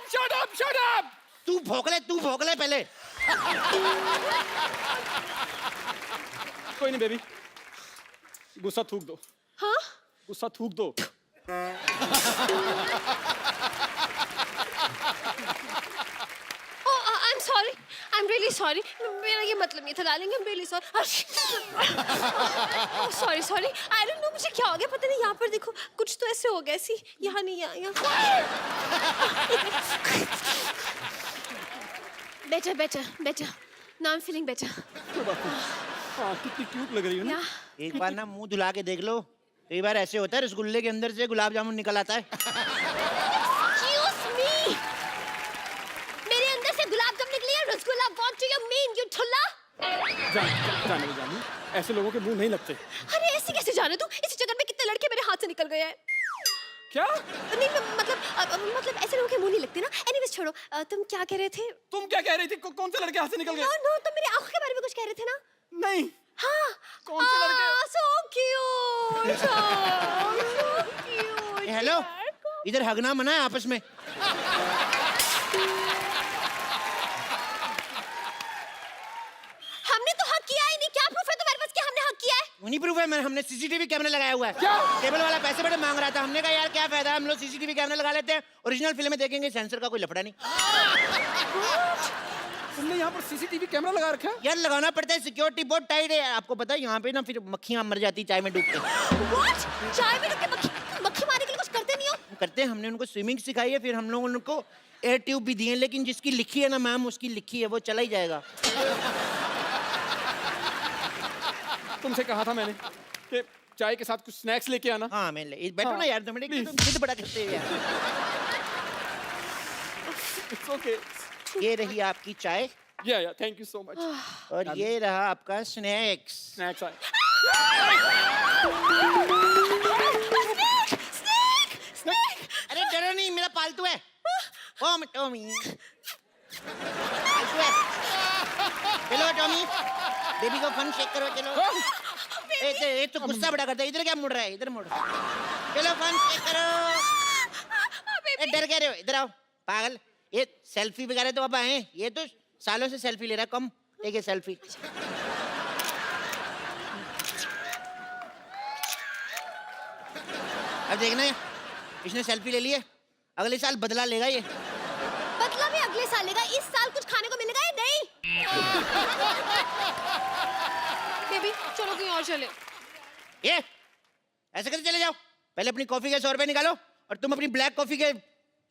तू भोंक ले पहले। कोई नहीं बेबी, गुस्सा थूक दो। हाँ? गुस्सा थूक दो। Oh, I'm sorry. I'm really sorry. मेरा ये मतलब नहीं था darling, I'm really sorry. Oh, sorry. I don't know मुझे क्या हो गया, पता नहीं। यहाँ पर देखो कुछ तो ऐसे हो गया, सी यहाँ नहीं, यहाँ। Better. Now I'm feeling better. हाँ, कितनी क्यूट लग रही है ना। Yeah. एक बार ना मुंह धुला के देख लो, कई बार ऐसे होता है रसगुल्ले के अंदर से गुलाब जामुन निकल आता है। Excuse me. मेरे अंदर से गुलाब जामुन निकली है, rasgulla. What do you mean, you ठुल्ला? जाने ऐसे लोगों के मुंह नहीं लगते। अरे ऐसे कैसे जाने तू? इस जगह में कितने लड़के मेरे हाथ से निकल गए हैं। क्या? नहीं मतलब ऐसे लोगों के मुंह नहीं लगते ना। एनीवेज छोड़ो, तुम क्या कह रहे थे? तुम क्या कह रही थी? कौन से लड़के हाथ से निकल गए? नो, तुम मेरी आंखों के बारे में कुछ कह रहे थे ना? नहीं। हाँ। कौन से लड़के? So cute. So cute. Hello, इधर हगना मना है आपस में। हमने तो हक किया ही नहीं। क्या प्रूफ है तुम्हारे पास कि हमने हक किया है? नहीं प्रूफ है, हमने सीसीटीवी कैमरा लगाया हुआ है। क्या? टेबल वाला पैसे बड़े मांग रहा था, हमने कहा यार क्या फायदा, हम लोग सीसीटीवी कैमरा लगा लेते हैं, ओरिजिनल फिल्म में देखेंगे, सेंसर का कोई लफड़ा नहीं। तुमने यहाँ पर सीसीटीवी कैमरा लगा रखा है? यार लगाना पड़ता है, सिक्योरिटी बहुत टाइट है। आपको पता है यहाँ पे ना फिर मक्खियाँ मर जाती चाय में डूब के। What? चाय में डूब के मक्खी मारने के लिए कुछ करते नहीं हो? करते हैं, हमने उनको स्विमिंग सिखाई है, फिर हम लोग उनको एयर ट्यूब भी दिए, लेकिन जिसकी लिखी है ना मैम, उसकी लिखी है, वो चला ही जाएगा। तुमसे कहा था मैंने कि चाय के साथ कुछ स्नैक्स लेके आना। हाँ मैं बैठो ना यार, तुम जिद बड़ा करते हो यार। It's okay. ये रही आपकी चाय Yeah, thank you so much. और ये रहा आपका स्नैक्स। स्नैक्स आए। अरे डरो नहीं, मेरा पालतू है। टॉमी पालतू है। चलो टॉमी, बेबी को फन शेक करो, चलो। ए तो गुस्सा बड़ा करता है, इधर क्या मुड़ रहा है, इधर मुड़। चलो फन शेक करो। डर गए रहे हो, इधर आओ पागल। ये सेल्फी वगैरह तो अब आए, ये तो सालों से सेल्फी ले रहा है, कम एक सेल्फी। अब देखना है, इसने सेल्फी ले ली है, अगले साल बदला लेगा ये। बदला भी अगले साल लेगा, इस साल कुछ खाने को मिलेगा या नहीं? बेबी चलो कहीं और चले। ये ऐसे कैसे चले जाओ? पहले अपनी कॉफी के 100 रुपए निकालो और तुम अपनी ब्लैक कॉफी के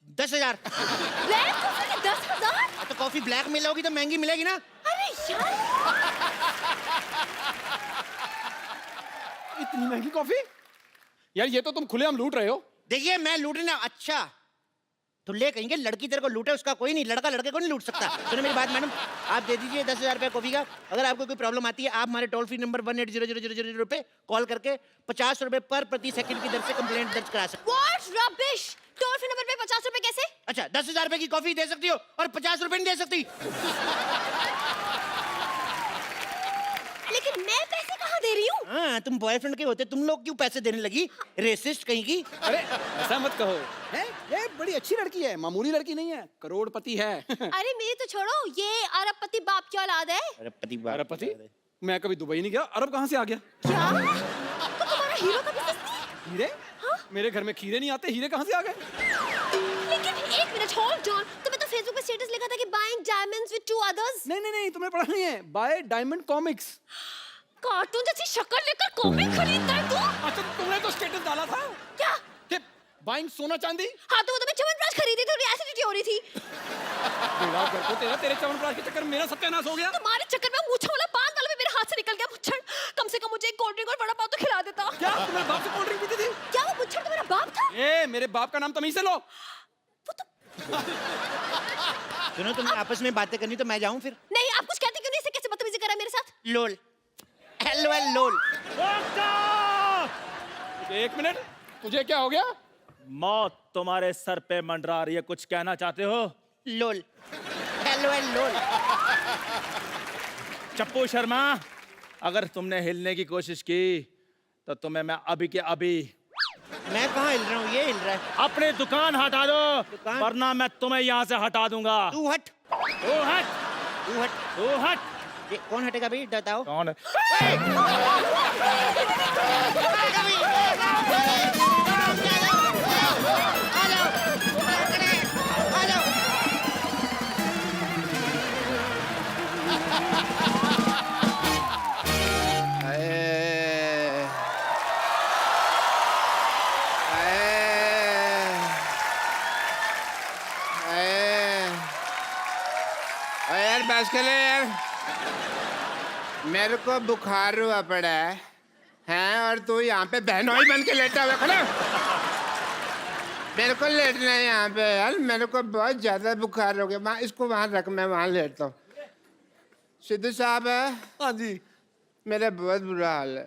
10,000। ब्लैक कॉफी के 10,000? तो कॉफी ब्लैक में लोगी तो महंगी मिलेगी ना। अरे यार, इतनी महंगी कॉफी? यार ये तो तुम खुलेआम लूट रहे हो। देखिए मैं लूटना, अच्छा तो ले कहेंगे लड़की तेरे को लूटे उसका कोई नहीं, लड़का लड़के को नहीं लूट सकता। सुनो मेरी बात मैडम, आप दे दीजिए 10,000 रुपये कॉफी का। अगर आपको कोई प्रॉब्लम आती है आप हमारे टोल फ्री नंबर 180000 पे कॉल करके 50 रुपए पर प्रति सेकंड की दर से कंप्लेंट दर्ज करा सकते हो। What rubbish, toll free number पे 50 रुपए कैसे? अच्छा 10,000 रुपए की कॉफी दे सकती हो और 50 रुपए नहीं दे सकती? लेकिन मैं पैसे कहाँ दे रही हूँ? हाँ तुम बॉयफ्रेंड के होते तुम लोग क्यों पैसे देने लगी? रेसिस्ट कहीं की। अरे ऐसा मत कहो, है ये बड़ी अच्छी लड़की है, मामूली लड़की नहीं है, करोड़पति है। अरे मेरी तो छोड़ो, ये अरबपति बाप की औलाद है। अरबपति? मैं कभी दुबई नहीं गया, अरब कहाँ से आ गया? क्या? तो तुम्हारा हीरो का बिजनेस नहीं है? हीरे? मेरे घर में खीरे नहीं आते, हीरे कहाँ से आ गए? लेकिन एक मिनट, होल्ड ऑन, तुम्हें तो फेसबुक पे स्टेटस लिखा था कि बाइंग डायमंड्स विद 2 others। नहीं तुमने पढ़ा नहीं है, बाय डायमंड कॉमिक्स। कार्टून जैसी शक्ल लेकर कॉमिक खरीदता है तू? अच्छा तुमने तो स्टेटस डाला था क्या? कि बाइंग सोना चांदी। हाँ तो वो तो मैं च्यवनप्राश खरीदी थी, थोड़ी एसिडिटी हो रही थी। मेरा घर को तेरे च्यवनप्राश के चक्कर में मेरा सत्यानाश हो गया। तुम्हारे चक्कर में मूछा वाला पान वाला भी मेरे हाथ से निकल गया मुच्छर। कम से कम मुझे एक कोल्ड ड्रिंक और वड़ा पाव तो खिला देता। क्या तुम्हारे बाप से कोल्ड ड्रिंक पीती थी? क्या वो मुच्छर तो मेरा बाप था? ए मेरे बाप का नाम तमीज से लो। सुनो तुम आपस में बातें करनी तो मैं जाऊं फिर? नहीं, आप कुछ कहते क्यों नहीं? इसे कैसे बदतमीजी करा मेरे साथ? लोल LOL लोल। एक मिनट, तुझे क्या हो गया? मौत तुम्हारे सर पे मंडरा रही है, कुछ कहना चाहते हो? लोल LOL लोल। चप्पू शर्मा, अगर तुमने हिलने की कोशिश की तो तुम्हें मैं अभी के अभी मैं कहाँ हिल रहा हूँ, ये हिल रहा है। अपनी दुकान हटा दो, दुकान? वरना मैं तुम्हें यहाँ से हटा दूंगा। तू हट, तू हट, तू हट। तू हट। ये कौन हटेगा भाई, बताओ। कौन है? यार बस कर ले यार, मेरे को बुखार हुआ पड़ा है और तू यहाँ पे बहनोई बन के लेटा हुआ खड़ा। मेरे को लेटना है यहाँ पे यार, मेरे को बहुत ज्यादा बुखार हो गया। वहाँ इसको वहाँ रख, मैं वहाँ लेटता हूँ। सिद्धू साहब है? हाँ जी। मेरा बहुत बुरा हाल है,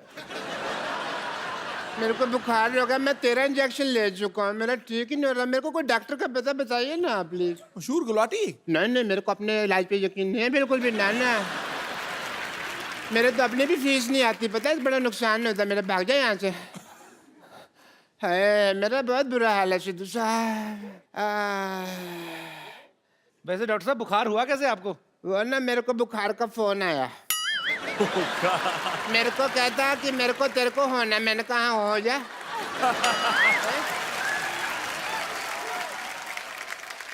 मेरे को बुखार हो गया। मैं 13 इंजेक्शन ले चुका हूँ, मेरा ठीक ही नहीं हो रहा। मेरे को कोई डॉक्टर का पता बताइए ना प्लीज। मशहूर गुलाटी? नहीं नहीं, मेरे को अपने इलाज पे यकीन नहीं है बिल्कुल भी। ना ना, मेरे तो अपनी भी फीस नहीं आती, पता है, बड़ा नुकसान होता है मेरा। भाग जाए यहाँ से। है मेरा बहुत बुरा हाल है सिद्धू साहब। वैसे डॉक्टर साहब बुखार हुआ कैसे आपको? वो ना मेरे को बुखार का फोन आया, मेरे को कहता कि मेरे को तेरे को होना। मैंने कहा हो जा।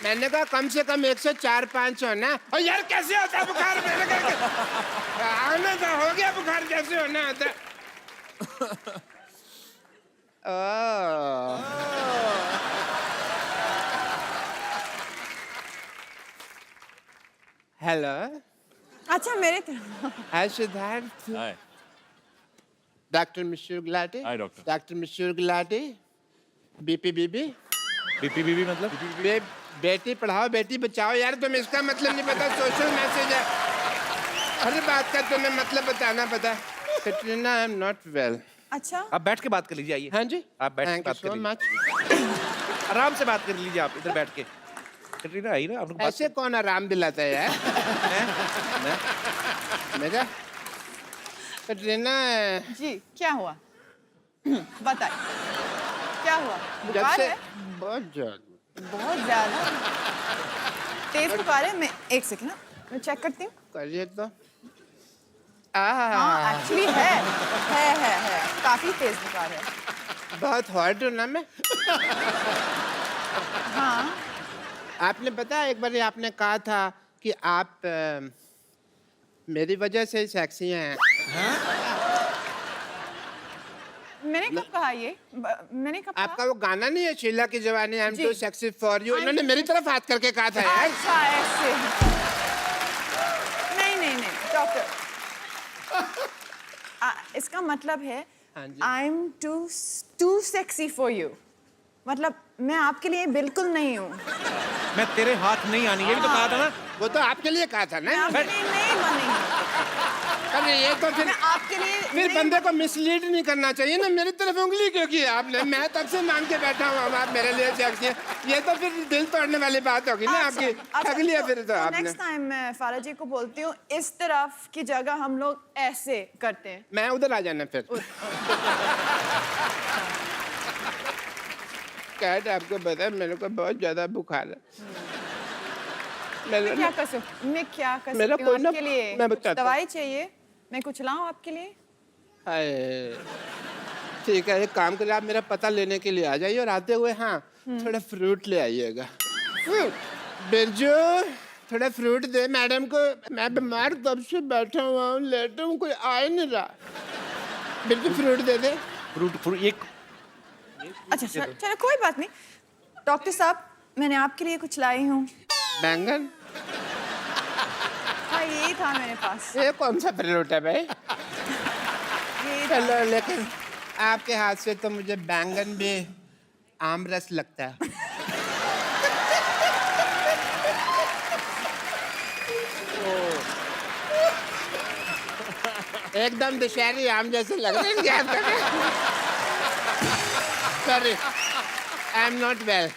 मैंने कहा कम से कम 104-5 होना। और यार कैसे होता है बुखार? मैंने कहा आने तो हो गया बुखार, कैसे होना होता? हेलो। अच्छा मेरे hi Siddharth. Doctor Mishra Gulati. Hi doctor. Doctor Mishra Gulati. BP BB. BP BB मतलब? बेटी पढ़ाओ बेटी बचाओ। यार तुम्हें इसका मतलब नहीं पता, सोशल मैसेज है। हर बात का तुम्हें मतलब बताना पता। Katrina I am not well. अच्छा आप बैठ के बात कर लीजिए, आइए। हाँ जी, आप बैठ के थैंक यू बात कर सो लीजिए। मच। आराम से बात कर लीजिए आप, इधर बैठ के। कैटरीना आई ना, आप लोग बात ऐसे कौन आराम दिलाता है यार? मेरा कैटरीना जी, क्या हुआ? बताइए क्या हुआ? जब बुखार से है? बहुत ज्यादा। बहुत ज्यादा तेज बुखार है। मैं एक सेकंड ना, मैं चेक करती हूँ। करिए तो। हाँ एक्चुअली है काफी तेज बुखार है। बहुत हॉट हूँ ना मैं। हाँ आपने पता है एक बार आपने कहा था कि आप मेरी वजह से सेक्सी हैं। मैंने कब कहा ये मैंने कब आपका कहा? वो गाना नहीं है शीला की जवानी, आई एम जी। टू सेक्सी फॉर यू, इन्होंने मेरी तरफ हाथ करके कहा था यार। अच्छा ऐसे नहीं डॉक्टर इसका मतलब है हाँ जी। I am too sexy for you, मतलब मैं आपके लिए बिल्कुल नहीं हूँ। मैं तेरे हाथ नहीं आनी, ये भी तो कहा था ना। वो तो आपके लिए कहा था मैं ना। आपके लिए नहीं बनी, अरे ये तो फिर मैं आपके लिए फिर नहीं बंदे को मिसलीड नहीं करना चाहिए ना। मेरी तरफ उंगली क्यों की आपने? मैं तब से मान के बैठा हूँ अब आप मेरे लिए सेक्सी हैं। ये तो फिर दिल तोड़ने वाली बात होगी ना आपकी। ठग लिया फिर तो आपने। नेक्स्ट टाइम मैं फारा जी को बोलती हूँ इस तरफ की जगह हम लोग ऐसे करते हैं। मैं उधर आ जाना फिर। कैट आपको पता है मेरे को बहुत ज्यादा बुखार है। मैं क्या कर सकती मेरा हूँ कोई ना- आपके लिए? मैं कुछ बताता हूँ। दवाई चाहिए? मैं कुछ लाऊं आपके लिए? हाय ठीक है, एक काम करिए आप मेरा पता लेने के लिए आ जाइए और आते हुए हाँ थोड़ा फ्रूट ले आइएगा। बिरजू थोड़ा फ्रूट दे मैडम को, मैं बीमार तब से बैठा हुआ हूँ, लेटा हूँ, कोई आ ही नहीं रहा। बिरजू फ्रूट दे दे। फ्रूट एक अच्छा चलो कोई बात नहीं। डॉक्टर साहब मैंने आपके लिए कुछ लाई हूँ। बैंगन? हाँ यही था मेरे पास। ये कौन सा फ्रूट है भाई? यही था। चलो लेकिन आपके हाथ से तो मुझे बैंगन भी आम रस लगता है। एकदम दशहरी आम जैसे लग रहे हैं क्या आपको? Sorry, I am not well.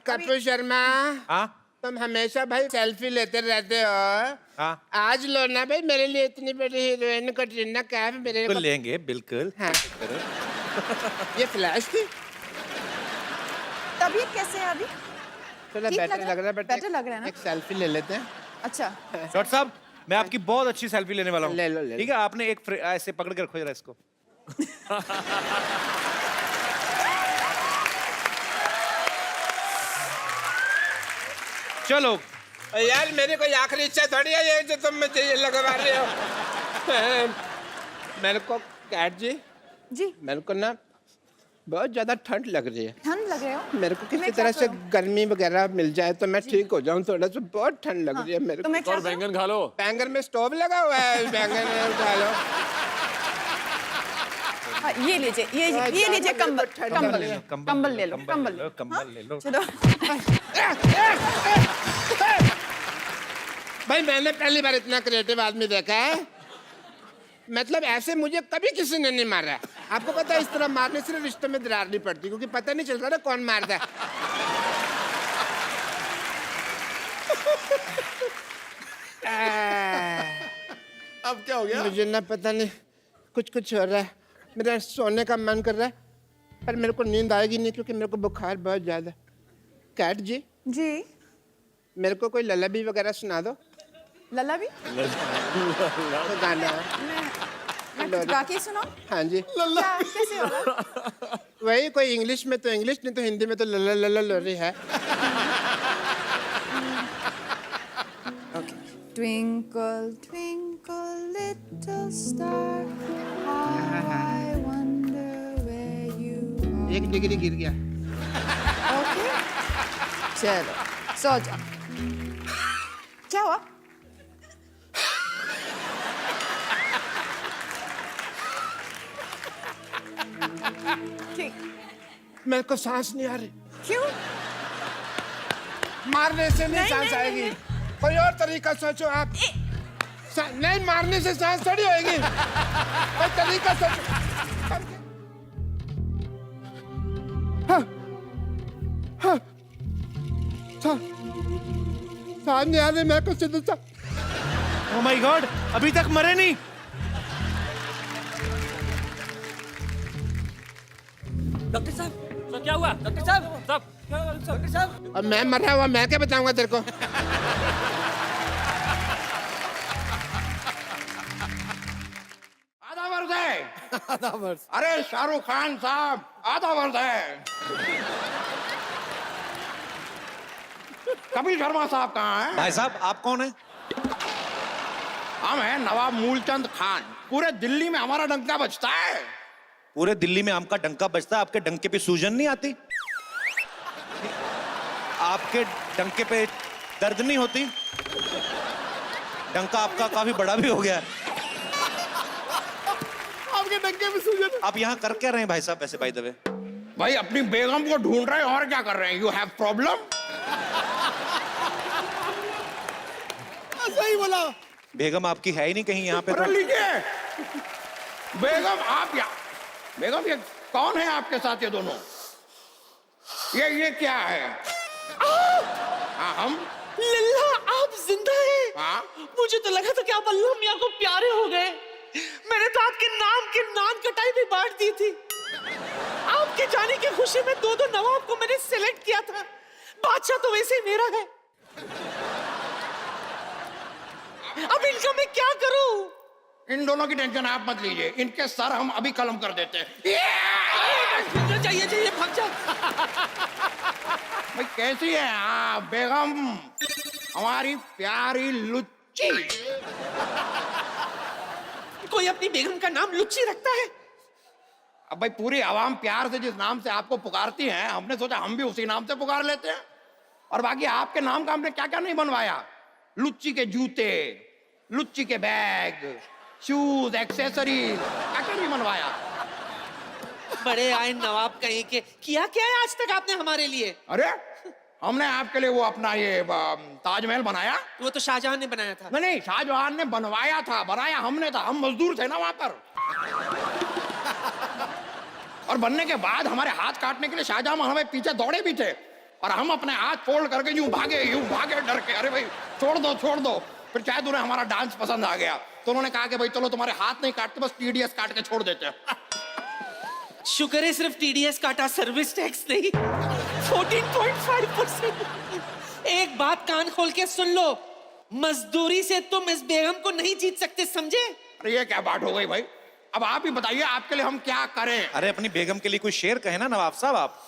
Kapil Sharma, हाँ तुम हमेशा भाई सेल्फी लेते रहते हो। हाँ आज लो ना भाई मेरे लिए इतनी बड़ी हीरोइन कटरीना कैफ मेरे बिल्कुल को। लेंगे बिल्कुल। हाँ। ये फ्लैश थी। तबीयत कैसे है अभी? थोड़ा ठीक बेटर लग रहा है बट बेटर लग रहा है ना? एक सेल्फी ले लेते हैं। अच्छा डॉक्टर साहब मैं आपकी बहुत अच्छी सेल्फी लेने वाला हूँ। ले लो, ले लो। ठीक है, आपने एक ऐसे पकड़ के रखो जरा इसको। चलो यार मेरी कोई आखिरी इच्छा थोड़ी है ये जो तुम मुझे ये लगवा रहे हो। मेरे को कैट जी जी मेरे को ना बहुत ज्यादा ठंड लग रही है। ठंड लग रहे हो? मेरे को किसी मैं तरह क्या से करूं? गर्मी वगैरह मिल जाए तो मैं ठीक हो जाऊं थोड़ा सा। बहुत ठंड लग रही है मेरे तो को। मैं क्या और करूं? बैंगन खा लो। बैंगन में स्टोव लगा हुआ है, बैंगन में उठा लो। हाँ, ये लीजिए ये लीजिए कंबल कंबल कंबल ले लो कंबल कंबल ले लो। चलो भाई मैंने पहली बार इतना क्रिएटिव आदमी देखा है। मतलब ऐसे मुझे कभी किसी ने नहीं मारा है। आपको पता है इस तरह मारने से रिश्ते में दरार नहीं पड़ती क्योंकि पता नहीं चलता ना कौन मारता है। अब क्या हो गया? मुझे ना पता नहीं कुछ हो रहा है। मेरा सोने का मन कर रहा है पर मेरे को नींद आएगी नहीं क्योंकि मेरे को बुखार बहुत ज्यादा है। कैट जी जी मेरे को कोई ललाबी वगैरह सुना दो। लला भी तो गाना है। मैं कुछ गा के सुनाऊं? हाँ जी क्या कैसे होगा? वही कोई इंग्लिश में तो इंग्लिश नहीं तो हिंदी में तो लला लला लोरी है। Twinkle twinkle little star, how I wonder where you are. 1 degree गिर गया। Okay. चलो सो जाओ। क्या हुआ? ठीक मेरे को सांस नहीं आ रही। क्यों? मारने से नहीं नहीं, सांस नहीं, आएगी। नहीं। कोई और तरीका सोचो आप। नहीं मारने से सांस थोड़ी होएगी। कोई तरीका सोचो। हाँ, हाँ, सांस नहीं आ रही मेरे को सीधे सा। ओह माय गॉड, अभी तक मरे नहीं। डॉक्टर साहब तो क्या हुआ? डॉक्टर साहब डॉक्टर साहब अब मैं मरा हुआ मैं क्या बताऊंगा तेरे को? आधा बार उधर। आधा वर्ष। अरे शाहरुख खान साहब, आधा वर्ष है। कपिल शर्मा साहब कहाँ हैं? भाई साहब आप कौन है? हम हैं नवाब मूलचंद खान। पूरे दिल्ली में हमारा डंका बजता है। पूरे दिल्ली में आपका डंका बजता है, आपके डंके पे सूजन नहीं आती? आपके डंके पे दर्द नहीं होती? डंका आपका काफी बड़ा भी हो गया है। आपके डंके में सूजन। आप यहाँ कर क्या रहे हैं भाई साहब वैसे बाय द वे? भाई अपनी बेगम को ढूंढ रहे हैं और क्या कर रहे हैं? You have problem? सही बोला। बेगम आपकी है ही नहीं कहीं यहाँ पे तो। लीजिए बेगम, आप या बेगम, ये कौन है आपके साथ? ये दोनों, ये क्या है? हाँ, हम लल्ला आप जिंदा हैं? हाँ। मुझे तो लगा था कि आप अल्लाह मियां को प्यारे हो गए। मैंने तो आपके नाम की नान कटाई भी बांट दी थी। आपके जाने की खुशी में दो नवाब को मैंने सिलेक्ट किया था। बादशाह तो वैसे ही मेरा है। अब इनका मैं क्या करूं? इन दोनों की टेंशन आप मत लीजिए, इनके सर हम अभी कलम कर देते हैं। चाहिए भाग जा। भाई कैसी है आप बेगम, हमारी प्यारी लुच्ची? कोई अपनी बेगम का नाम लुच्ची रखता है? अब भाई पूरी आवाम प्यार से जिस नाम से आपको पुकारती है, हमने सोचा हम भी उसी नाम से पुकार लेते हैं। और बाकी आपके नाम का हमने क्या क्या नहीं बनवाया। लुच्ची के जूते, लुच्ची के बैग, शूज, एक्सेसरीज, क्या क्या नहीं बनवाया। बड़े आए नवाब कहीं के। किया क्या है आज तक आपने हमारे लिए? अरे हमने आपके लिए वो अपना ये ताजमहल बनाया। वो तो शाहजहां ने बनाया था। नहीं, शाहजहां ने बनवाया था, बनाया हमने था। हम मजदूर थे ना वहां पर। और बनने के बाद हमारे हाथ काटने के लिए शाहजहां हमें पीछे दौड़े भी थे। और हम अपने हाथ फोल्ड करके यूं भागे डर के। अरे भाई छोड़ दो। फिर शायद उन्हें हमारा डांस पसंद आ गया, तो उन्होंने कहा कि भाई चलो तुम्हारे हाथ नहीं काटते, बस टीडीएस काट के छोड़ देते हैं। शुक्र है सिर्फ टीडीएस काटा, सर्विस टैक्स नहीं। 14.5%। एक बात कान खोल के सुन लो, मजदूरी से तुम इस बेगम को नहीं जीत सकते, समझे? अरे ये क्या बात हो गई भाई? अब आप ही बताइए आपके लिए हम क्या करें? अरे अपनी बेगम के लिए कोई शेर कहे ना नवाब साहब आप।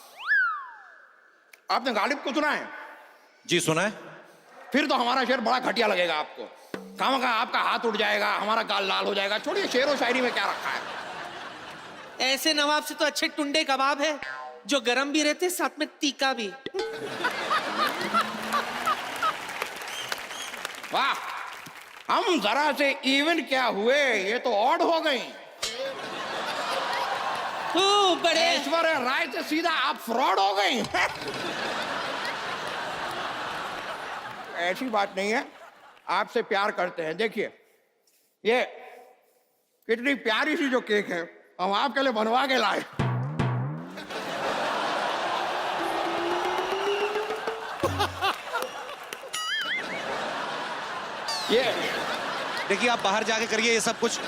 आपने गालिब को सुना है? जी सुना है। फिर तो हमारा शेर बड़ा घटिया लगेगा आपको। खामखा आपका हाथ उठ जाएगा, हमारा गाल लाल हो जाएगा। छोड़िए, शेर और शायरी में क्या रखा है। ऐसे नवाब से तो अच्छे टुंडे कबाब है, जो गरम भी रहते साथ में तीखा भी। वाह, हम जरा से इवन क्या हुए, ये तो ऑड हो गई। बड़े ऐश्वर्या राय से सीधा आप फ्रॉड हो गई। ऐसी बात नहीं है, आपसे प्यार करते हैं। देखिए ये कितनी प्यारी सी जो केक है, हम आपके लिए बनवा के लाए। ये देखिए आप बाहर जाके करिए ये सब कुछ।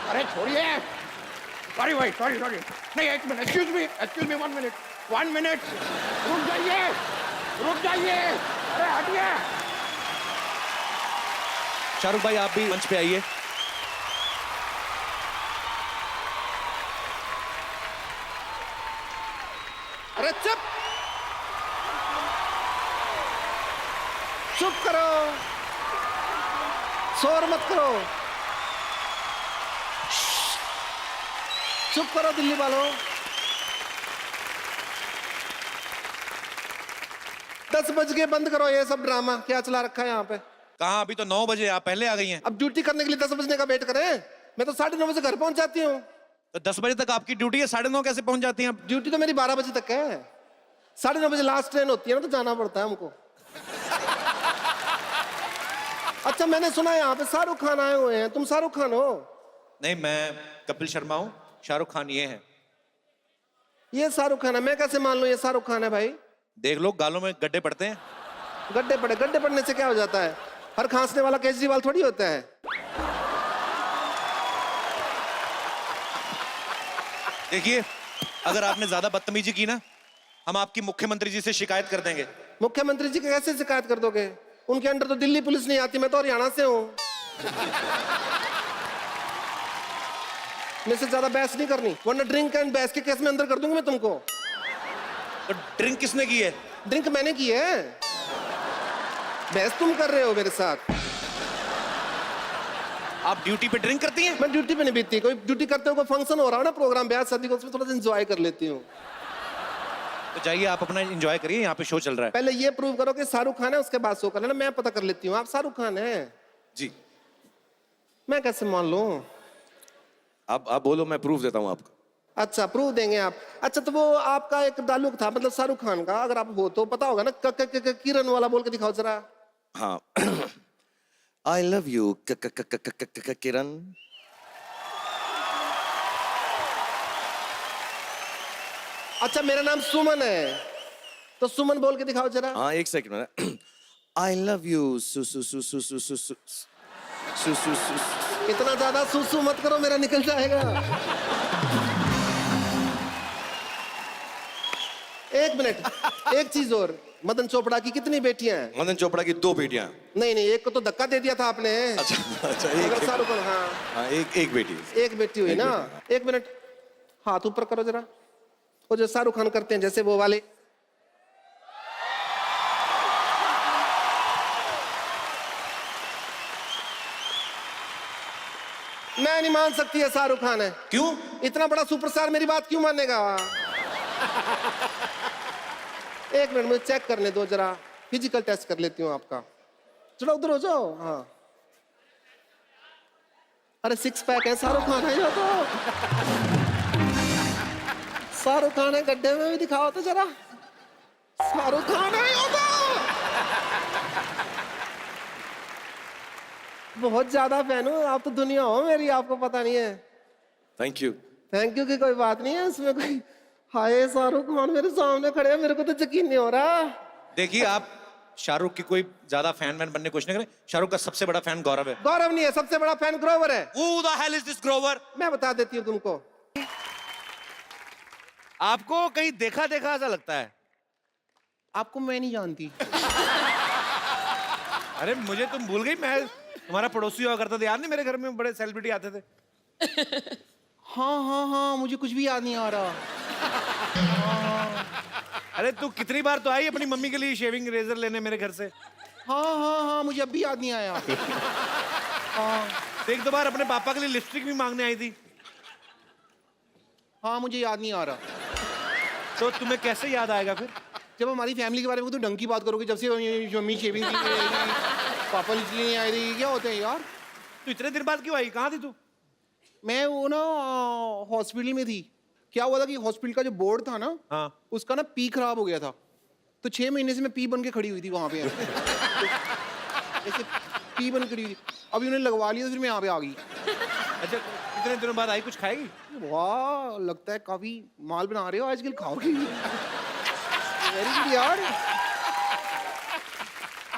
अरे छोड़िए, सॉरी भाई, सॉरी। नहीं, एक मिनट, एक्सक्यूज मी, 1 मिनट, रुक जाइए। अरे हटिए। शाहरुख भाई आप भी मंच पे आइए। अरे चुप करो, शोर मत करो, चुप करो दिल्ली वालों। 10 बज के बंद करो ये सब ड्रामा, क्या चला रखा है यहाँ पे? कहाँ, अभी तो 9 बजे, आप पहले आ गई हैं। अब ड्यूटी करने के लिए 10 बजने का वेट करें? मैं तो 9:30 बजे घर पहुंच जाती हूँ। तो 10 बजे तक आपकी ड्यूटी है, 9:30 कैसे पहुंच जाती हैं आप? ड्यूटी तो मेरी 12 बजे तक है। 9:30 बजे लास्ट ट्रेन होती है ना, तो जाना पड़ता है हमको। अच्छा, मैंने सुना है यहाँ पे शाहरुख खान आए हुए हैं, तुम शाहरुख खान हो? नहीं, मैं कपिल शर्मा हूँ, शाहरुख खान ये है। ये शाहरुख खान है? मैं कैसे मान लूं ये शाहरुख खान है भाई? देख लो, गालों में गड्ढे पड़ते हैं। गड्ढे पड़ने से क्या हो जाता है? हर खांसने वाला केजरीवाल थोड़ी होता है। देखिए, अगर आपने ज्यादा बदतमीजी की ना, हम आपकी मुख्यमंत्री जी से शिकायत कर देंगे। मुख्यमंत्री जी की कैसे शिकायत कर दोगे? उनके अंडर तो दिल्ली पुलिस नहीं आती, मैं तो हरियाणा से हूँ। मेरे से ज्यादा बहस नहीं करनी, वरना ड्रिंक एंड बहस के केस में अंदर कर दूंगा मैं तुमको। तो ड्रिंक किसने की है? ड्रिंक मैंने की है, बहस तुम कर रहे हो मेरे साथ। आप ड्यूटी पे ड्रिंक करती हैं? मैं ड्यूटी पे नहीं बीतती, कोई ड्यूटी करते हो, कोई फंक्शन हो रहा हो ना, प्रोग्राम ब्याह शादी को, उसमें थोड़ा सा एंजॉय कर लेती हूँ। तो जाइए आप अपना एंजॉय करिए, यहाँ पे शो चल रहा है। पहले ये प्रूव करो कि शाहरुख खान है, उसके बाद शो कर लेना। मैं पता कर लेती हूँ आप शाहरुख खान है। जी मैं कैसे मान लूं? आप बोलो, मैं प्रूफ देता हूँ आपको। अच्छा प्रूफ देंगे आप? अच्छा तो वो आपका एक डायलॉग था, मतलब शाहरुख खान का, अगर आप हो तो पता होगा ना, किरण वाला बोल के दिखाओ जरा। हाँ आई लव यू किरण। अच्छा मेरा नाम सुमन है, तो सुमन बोल के दिखाओ जरा। हाँ एक सेकंड। आई लव यू सु सु सु सु सु सु सु सु सु सु। इतना ज्यादा सुसु मत करो, मेरा निकल जाएगा। एक मिनट, एक चीज और, मदन चोपड़ा की कितनी बेटियां हैं? मदन चोपड़ा की 2 बेटियां। नहीं नहीं, एक को तो धक्का दे दिया था आपने। अच्छा अगर शाहरुख खान, हाँ एक बेटी। एक बेटी हुई ना। एक मिनट, हाथ ऊपर करो जरा, वो जो शाहरुख खान करते हैं जैसे वो वाले। मैं नहीं मान सकती है शाहरुख खान है। क्यों? इतना बड़ा सुपरस्टार मेरी बात क्यों मानेगा? एक मिनट मुझे चेक करने दो जरा, फिजिकल टेस्ट कर लेती हूँ आपका। चलो उधर हो जाओ। हाँ अरे 6 पैक है, शाहरुख खान है ये तो। शाहरुख खान है, गड्ढे में भी दिखाओ तो जरा। शाहरुख खान है ये तो। बहुत ज्यादा फैन हूँ, आप तो दुनिया हो मेरी, आपको पता नहीं है। Thank you. थैंक यू की कोई बात नहीं है इसमें कोई। हाय शाहरुख खान मेरे सामने खड़े हैं, मेरे को तो यकीन नहीं हो रहा। देखिए आप शाहरुख की कोई ज्यादा फैन बनने की कोशिश नहीं करें। शाहरुख का सबसे बड़ा फैन गौरव है। गौरव नहीं है, सबसे बड़ा फैन ग्रोवर है। Who the hell is this Grover? मैं बता देती हूँ तुमको। आपको कहीं देखा देखा ऐसा लगता है। आपको मैं नहीं जानती। अरे मुझे तुम भूल गई, मैं तुम्हारा पड़ोसी हुआ करता था, याद नहीं? मेरे घर में बड़े सेलिब्रिटी आते थे। हाँ मुझे कुछ भी याद नहीं आ रहा। अरे तू कितनी बार तो आई अपनी मम्मी के लिए शेविंग रेजर लेने मेरे घर से। हाँ मुझे अब भी याद नहीं आया। एक दो बार अपने पापा के लिए लिपस्टिक भी मांगने आई थी। हाँ मुझे याद नहीं आ रहा। तो तुम्हें कैसे याद आएगा फिर? जब हमारी फैमिली के बारे में तो ढंग की बात करोगे, जब से मम्मी शेविंग की पापा इसलिए नहीं आए थे, क्या होते हैं यार? तू इतने दिन बाद क्यों आई? कहाँ थी तू? मैं वो ना हॉस्पिटल में थी। क्या हुआ था कि हॉस्पिटल का जो बोर्ड था ना, हाँ उसका ना पी खराब हो गया था, तो 6 महीने से मैं पी बन के खड़ी हुई थी वहां पे। ऐसे पी बन खड़ी हुई थी। अभी उन्हें लगवा लिया तो फिर मैं यहाँ पे आ गई। अच्छा कितने दिनों बाद आई? कुछ खाएगी? वाह लगता है काफी माल बना रहे हो आजकल, खाओगी। वेरी गुड यार।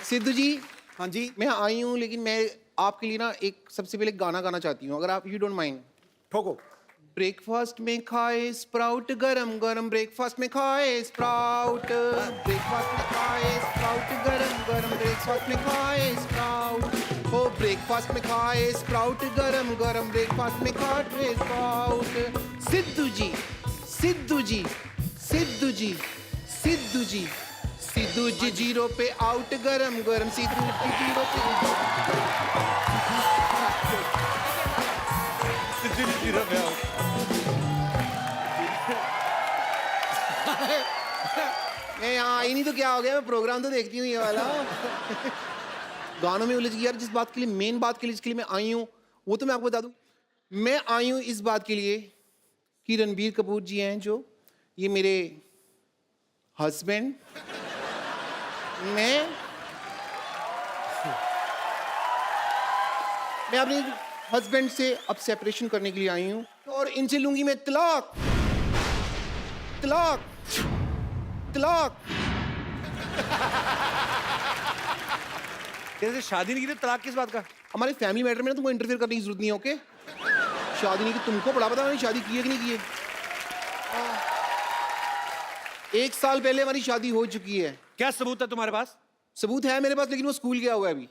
सिद्धू जी। हाँ जी। मैं आई हूँ, लेकिन मैं आपके लिए ना एक सबसे पहले गाना गाना चाहती हूँ, अगर आप यू डोंट माइंड। ठोको। ब्रेकफास्ट में खाए स्प्राउट गरम गरम, ब्रेकफास्ट में खाए स्प्राउट, ब्रेकफास्ट में खाए स्प्राउट गरम गरम, ब्रेकफास्ट में खाए स्प्राउट, हो ब्रेकफास्ट में खाए स्प्राउट गरम गरम, ब्रेकफास्ट में खाए स्प्राउट। सिद्धू जी सिद्धू जी सिद्धू जी सिद्धू जी सिद्धू जी 0 पे आउट गरम गरम, सिद्धू जी 0 पे। मैं यहाँ आई नहीं तो क्या हो गया, मैं प्रोग्राम तो देखती हूँ ये वाला। गानों में उलझ गई यार। जिस बात के लिए, मेन बात के लिए जिसके लिए मैं आई हूँ, वो तो मैं आपको बता दूं। मैं आई हूँ इस बात के लिए कि रणबीर कपूर जी हैं जो, ये मेरे हस्बैंड, मैं अपने हस्बैंड से अब सेपरेशन करने के लिए आई हूँ, और इनसे लूंगी मैं तलाक तलाक तलाक। कैसे शादी नहीं की थी, तलाक किस बात का? हमारे फैमिली मैटर में ना तुमको इंटरफेयर करने की जरूरत नहीं है, ओके? शादी नहीं की, तुमको बड़ा पता मैंने शादी की है कि नहीं की है। 1 साल पहले हमारी शादी हो चुकी है। क्या सबूत है तुम्हारे पास? सबूत है मेरे पास, लेकिन वो स्कूल गया हुआ है अभी।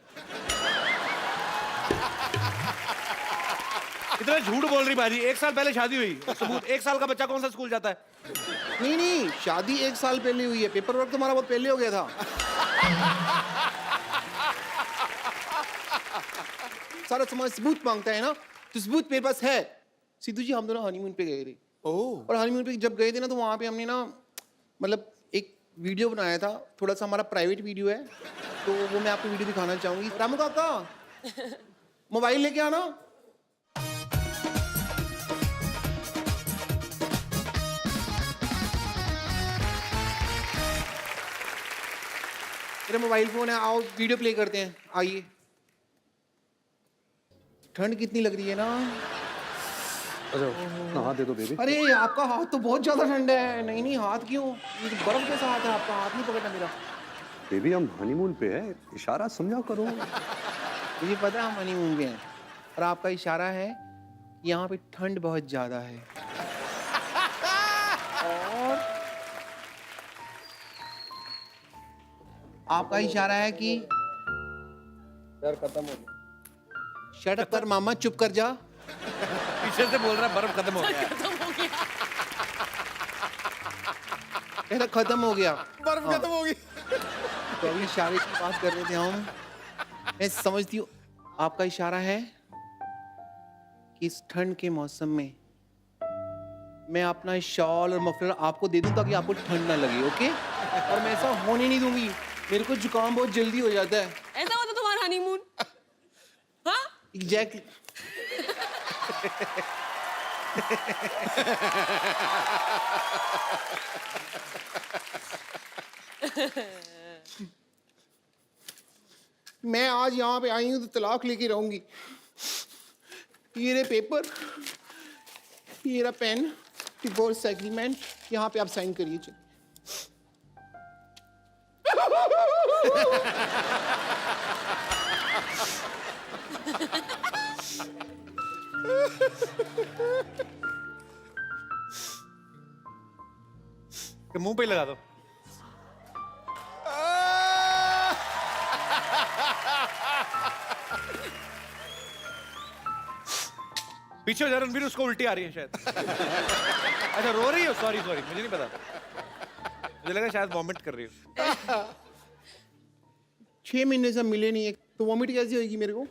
इतना झूठ बोल रही बाजी, 1 साल पहले शादी हुई, सबूत। 1 साल का बच्चा कौन सा स्कूल जाता है? नहीं नहीं, शादी 1 साल पहले हुई है, पेपर वर्क तुम्हारा बहुत पहले हो गया था। सारा समाज सबूत मांगता है ना, तो सबूत मेरे पास है। सिद्धू जी, हम दोनों हनीमून पे गए थे। और हनीमून पे जब गए थे ना, तो वहाँ पे हमने ना मतलब एक वीडियो बनाया था, थोड़ा सा हमारा प्राइवेट वीडियो है, तो वो मैं आपको वीडियो दिखाना चाहूंगी। रामू काका, मोबाइल लेके आना। मेरा मोबाइल फोन है, आओ वीडियो प्ले करते हैं, आइए। ठंड कितनी लग रही है ना। हाथ दे दो बेबी। अरे आपका हाथ तो बहुत ज्यादा ठंडा है। नहीं नहीं, हाथ क्यों? ये तो बर्फ जैसा हाथ है आपका, हाथ नहीं पकड़ना मेरा। बेबी हम हनीमून पे है, इशारा समझा करो। मुझे पता है हम हनीमून पे हैं, और आपका इशारा है यहाँ पे ठंड बहुत ज्यादा है। और आपका इशारा है कि यार खत्म हो गया। शट अप कर मामा, चुप कर जा। पीछे से बोल रहा है बर्फ खत्म हो गया। कहना खत्म हो गया, बर्फ खत्म हो गई। तो अभी इशारे की बात कर रहे थे हम। मैं समझती हूँ आपका इशारा है कि इस ठंड के मौसम में मैं अपना शॉल और मफलर आपको दे दूं ताकि आपको ठंड ना लगे, ओके? और मैं ऐसा होने नहीं दूंगी, मेरे को जुकाम बहुत जल्दी हो जाता है। ऐसा होता तुम्हारा हनीमून? हाँ? एग्जैक्टली। मैं आज यहाँ पे आई हूँ तो तलाक लेके रहूंगी। ये रहे पेपर, ये रहा पेन, डिवोर्स एग्रीमेंट, यहाँ पे आप साइन करिए। चलिए। मुंह पे लगा दो। पीछे हो जा रणवीर, उसको उल्टी आ रही है शायद। अच्छा रो रही हो? सॉरी सॉरी, मुझे नहीं पता, मुझे लगा शायद वॉमिट कर रही हो। 6 महीने से मिले नहीं है तो वॉमिट कैसी होगी मेरे को?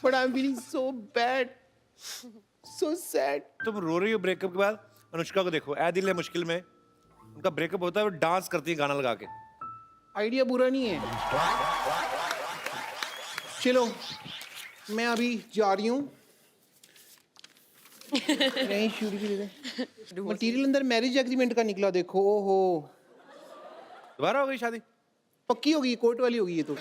But I'm feeling so bad, so sad. तुम रो रही हो ब्रेकअप के बाद? अनुष्का को देखो, ऐ दिल है मुश्किल में, उनका ब्रेकअप होता है, वो डांस करती है गाना लगा के। आइडिया बुरा नहीं है। चलो मैं अभी जा रही हूँ। नहीं शूट भी दे। मटीरियल अंदर मैरिज एग्रीमेंट का निकला, देखो। ओहो, दोबारा हो गई शादी? पक्की होगी, कोर्ट वाली होगी ये तो।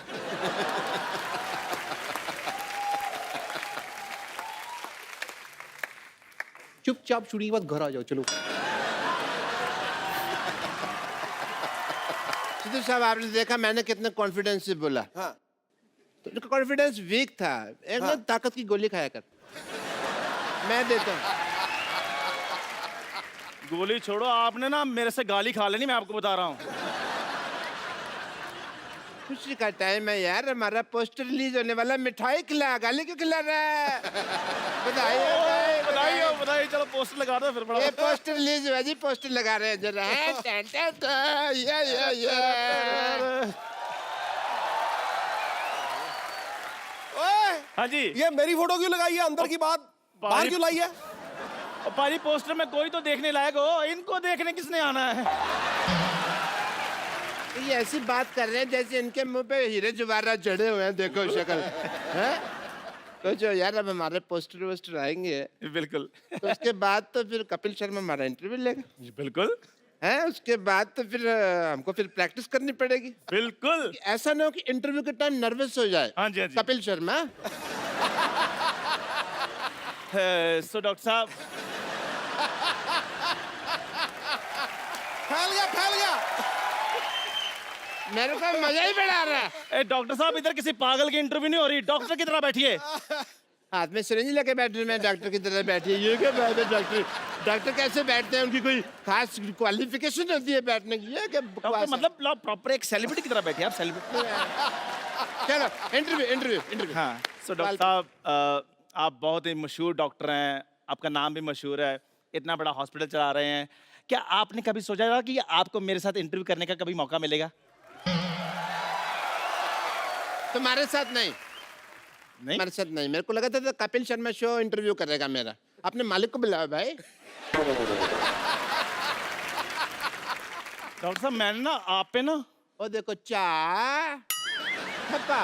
चुपचाप शूटिंग के बाद घर आ जाओ। चलो सिद्धू साहब, आपने देखा मैंने कितने कॉन्फिडेंस से बोला। हाँ। तो कॉन्फिडेंस वीक था, एक ना ताकत की गोली खाया कर। मैं देता हूँ। गोली छोड़ो, आपने ना मेरे से गाली खा लेनी, मैं आपको बता रहा हूँ। खुशी का टाइम है यार, हमारा पोस्टर रिलीज होने वाला। मिठाई खिला, गाली क्यों खिला रहा है? बधाई बताइए बताइए, चलो पोस्टर लगा दो फिर। बड़ा ये पोस्टर रिलीज हुआ जी, पोस्टर लगा रहे हैं जरा। हाँ जी, ये मेरी फोटो क्यों लगाई है? अंदर की बात बाहर क्यों लाई है? और पाजी पोस्टर में कोई तो देखने लायक हो, इनको देखने किसने आना है? ये ऐसी बात कर रहे हैं जैसे इनके मुंह पे हीरे जवाहरात चढ़े हुए हैं। देखो शक्ल है। तो जो यार अब हमारे पोस्टर वोस्टर आएंगे, बिल्कुल। तो उसके बाद तो फिर कपिल शर्मा हमारा इंटरव्यू लेगा। बिल्कुल है, उसके बाद तो फिर हमको फिर प्रैक्टिस करनी पड़ेगी। बिल्कुल। ऐसा ना हो कि इंटरव्यू के टाइम नर्वस हो जाए। हाँ जी, हाँ जी। कपिल शर्मा। सो डॉक्टर साहब, फैल गया। मेरे को मजा ही बढ़ा रहा है। डॉक्टर साहब, इधर किसी पागल की इंटरव्यू नहीं हो रही, डॉक्टर की तरह बैठिए। हाथ में सिरिंज लेके बैठे, मैं डॉक्टर की तरह बैठी। ये क्या बात है डॉक्टर? डॉक्टर कैसे बैठते हैं? उनकी कोई खास क्वालिफिकेशन होती है बैठने की? ये क्या डॉक्टर बकवास है? मतलब प्रॉपर एक सेलिब्रिटी की तरह बैठे आप सेलिब्रिटी। चलो इंटरव्यू। हाँ, सो डॉक्टर साहब आप बहुत ही मशहूर डॉक्टर हैं, आपका नाम भी मशहूर है, इतना बड़ा हॉस्पिटल चला रहे हैं। क्या आपने कभी सोचा था कि आपको मेरे साथ इंटरव्यू करने का कभी मौका मिलेगा? तुम्हारे साथ नहीं, नहीं, हमारे साथ नहीं। मेरे को लगा था कपिल शर्मा शो इंटरव्यू करेगा मेरा। अपने मालिक को बुलाओ भाई। डॉक्टर साहब मैंने ना आप पे ना ओ देखो पापा।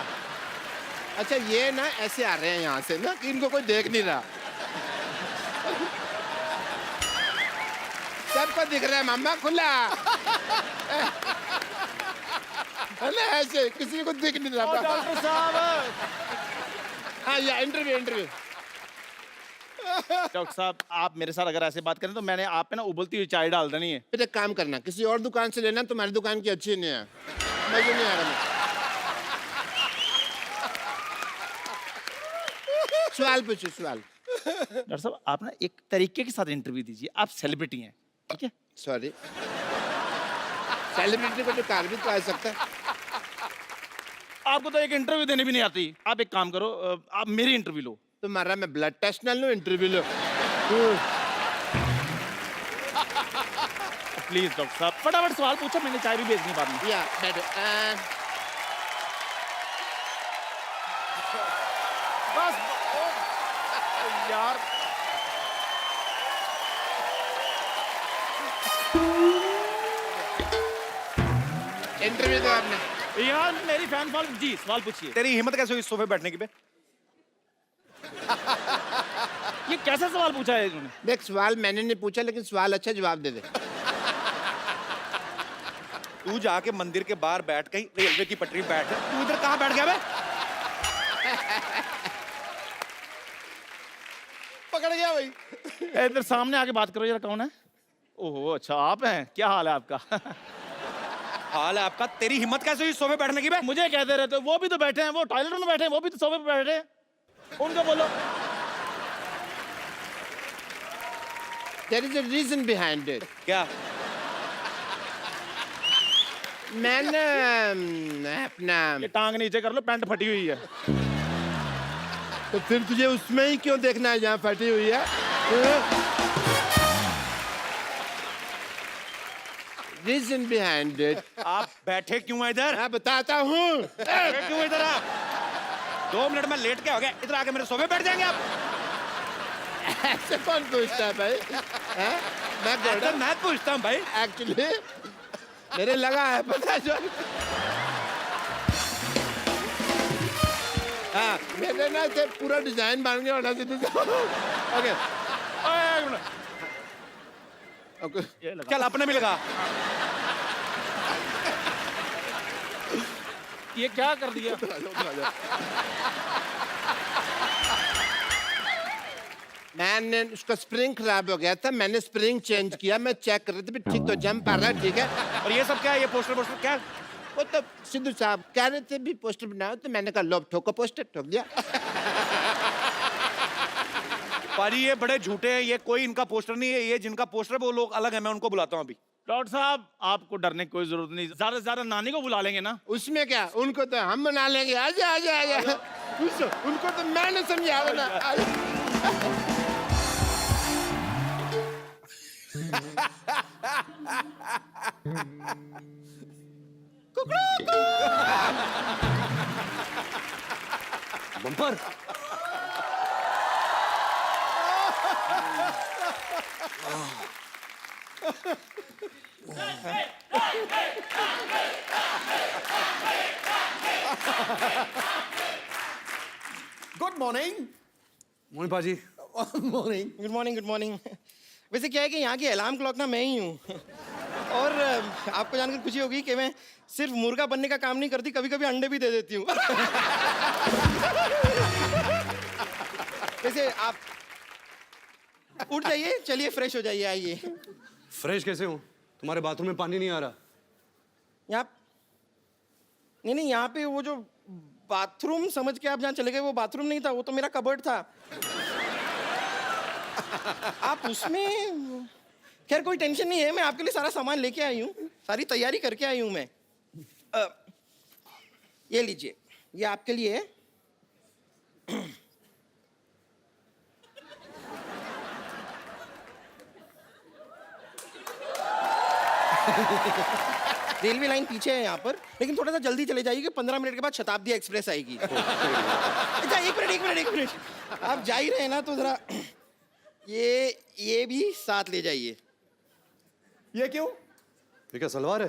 अच्छा ये ना ऐसे आ रहे हैं यहाँ से ना कि इनको कोई देख नहीं रहा। सबको दिख रहा है मामा खुला। है ना ऐसे किसी को दिख नहीं रहा। डॉक्टर साहब। हाँ या इंटरव्यू। डॉक्टर साहब आप मेरे साथ अगर ऐसे बात करें तो मैंने आप पे ना उबलती हुई चाय डाल देनी है। फिर एक काम करना, किसी और दुकान से लेना, तुम्हारी दुकान की अच्छी नहीं है, मजे नहीं आ रहा। सवाल पूछो सवाल। डॉक्टर साहब आप ना एक तरीके के साथ इंटरव्यू दीजिए, आप सेलिब्रिटी हैं, ठीक है? सॉरी, सेलिब्रिटी को जो कार भी तो आ सकता है। आपको तो एक इंटरव्यू देने भी नहीं आती। आप एक काम करो, आप मेरी इंटरव्यू लो। तुम्हारा मैं ब्लड टेस्ट ना लूं, इंटरव्यू लो। प्लीज डॉक्टर साहब फटाफट सवाल पूछो, मैंने चाय भी भेजनी बाद में। या बैठो। बस यार इंटरव्यू दो आपने। यार मेरी फैन फॉलोइंग जी, सवाल पूछिए। तेरी हिम्मत कैसे हुई इस सोफे बैठने की बे? ये कैसा सवाल पूछा है इन्होंने? देख सवाल मैंने नहीं पूछा, लेकिन सवाल अच्छा जवाब दे दे। तू जाके मंदिर के बाहर बैठ, कहीं रेलवे की पटरी बैठ। तू इधर कहाँ बैठ गया बे? पकड़ गया भाई। इधर सामने आके बात करो जरा, कौन है? ओहो अच्छा आप हैं, क्या हाल है आपका? हाल है आपका? तेरी हिम्मत कैसे हुई इस सोफे बैठने की बे? मुझे कहते रहते हो, वो भी तो बैठे हैं, वो टॉयलेट में बैठे हैं, वो भी तो सोफे पे बैठे हैं, उनको बोलो। There is a reason behind it. क्या? मैंने अपना ये टांग नीचे कर लो, पैंट फटी हुई है। तो फिर तुझे उसमें ही क्यों देखना है जहाँ फटी हुई है? Reason behind it. आप बैठे क्यों हैं इधर? मैं बताता हूँ। बैठे क्यों इधर आप? 2 मिनट में लेट के हो गए, इधर आके मेरे सोफे बैठ जाएंगे आप? ऐसे कौन पूछता है भाई? हैं? मैं ऐसा मैं पूछता हूँ भाई। एक्चुअली मेरे लगा है पता जो। हाँ मेरे ना से पूरा डिजाइन बन गया होना चाहिए। ओके ओके चल अपने भी लगा। ये क्या कर दिया? मैंने उसका स्प्रिंग खराब हो गया था, मैंने स्प्रिंग चेंज किया। मैं चेक कर रही थी ठीक तो जम पा रहा है, ठीक है। और ये सब क्या है? ये पोस्टर क्या? वो तो सिद्धू साहब कह रहे थे भी पोस्टर बनाओ, तो मैंने कहा लो ठोको पोस्टर, ठोक दिया। पाजी ये बड़े झूठे हैं, ये कोई इनका पोस्टर नहीं है, ये जिनका पोस्टर है वो लोग अलग है, मैं उनको बुलाता हूँ अभी। डॉक्टर साहब आपको डरने की कोई जरूरत नहीं, ज्यादा से ज्यादा नानी को बुला लेंगे ना। उसमें क्या, उनको तो हम बना लेंगे। आजा आजा आजा। उनको तो मैंने समझाया ना। Bumper. Good morning. Mohan paaji. Morning good morning good morning. वैसे क्या है कि यहाँ की अलार्म क्लॉक ना मैं ही हूँ। और आपको जानकर खुशी होगी कि मैं सिर्फ मुर्गा बनने का काम नहीं करती, कभी कभी अंडे भी दे देती हूँ। वैसे आप उठ जाइए, चलिए फ्रेश हो जाइए, आइए। फ्रेश कैसे हूँ? तुम्हारे बाथरूम में पानी नहीं आ रहा। यहाँ नहीं, यहाँ पे वो जो बाथरूम समझ के आप जहाँ चले गए, वो बाथरूम नहीं था, वो तो मेरा कबर्ड था। आप उसमें खैर कोई टेंशन नहीं है, मैं आपके लिए सारा सामान लेके आई हूँ, सारी तैयारी करके आई हूँ मैं। ये लीजिए, ये आपके लिए है। रेलवे लाइन पीछे है यहाँ पर, लेकिन थोड़ा सा जल्दी चले जाइए, 15 मिनट के बाद शताब्दी एक्सप्रेस आएगी। अच्छा एक मिनट, आप जा ही रहे हैं ना, तो जरा ये भी साथ ले जाइए। ये क्यों? ये क्या सलवार है?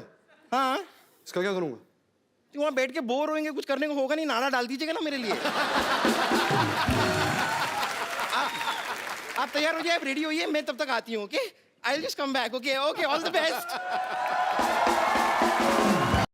हाँ, इसका क्या करूंगा? तो वहाँ बैठ के बोर होएंगे, कुछ करने को होगा नहीं, नारा डाल दीजिएगा ना मेरे लिए। आप तैयार हो जाए, आप रेडी होइए, मैं तब तक आती हूँ। Okay, I will just come back. Okay, all the best.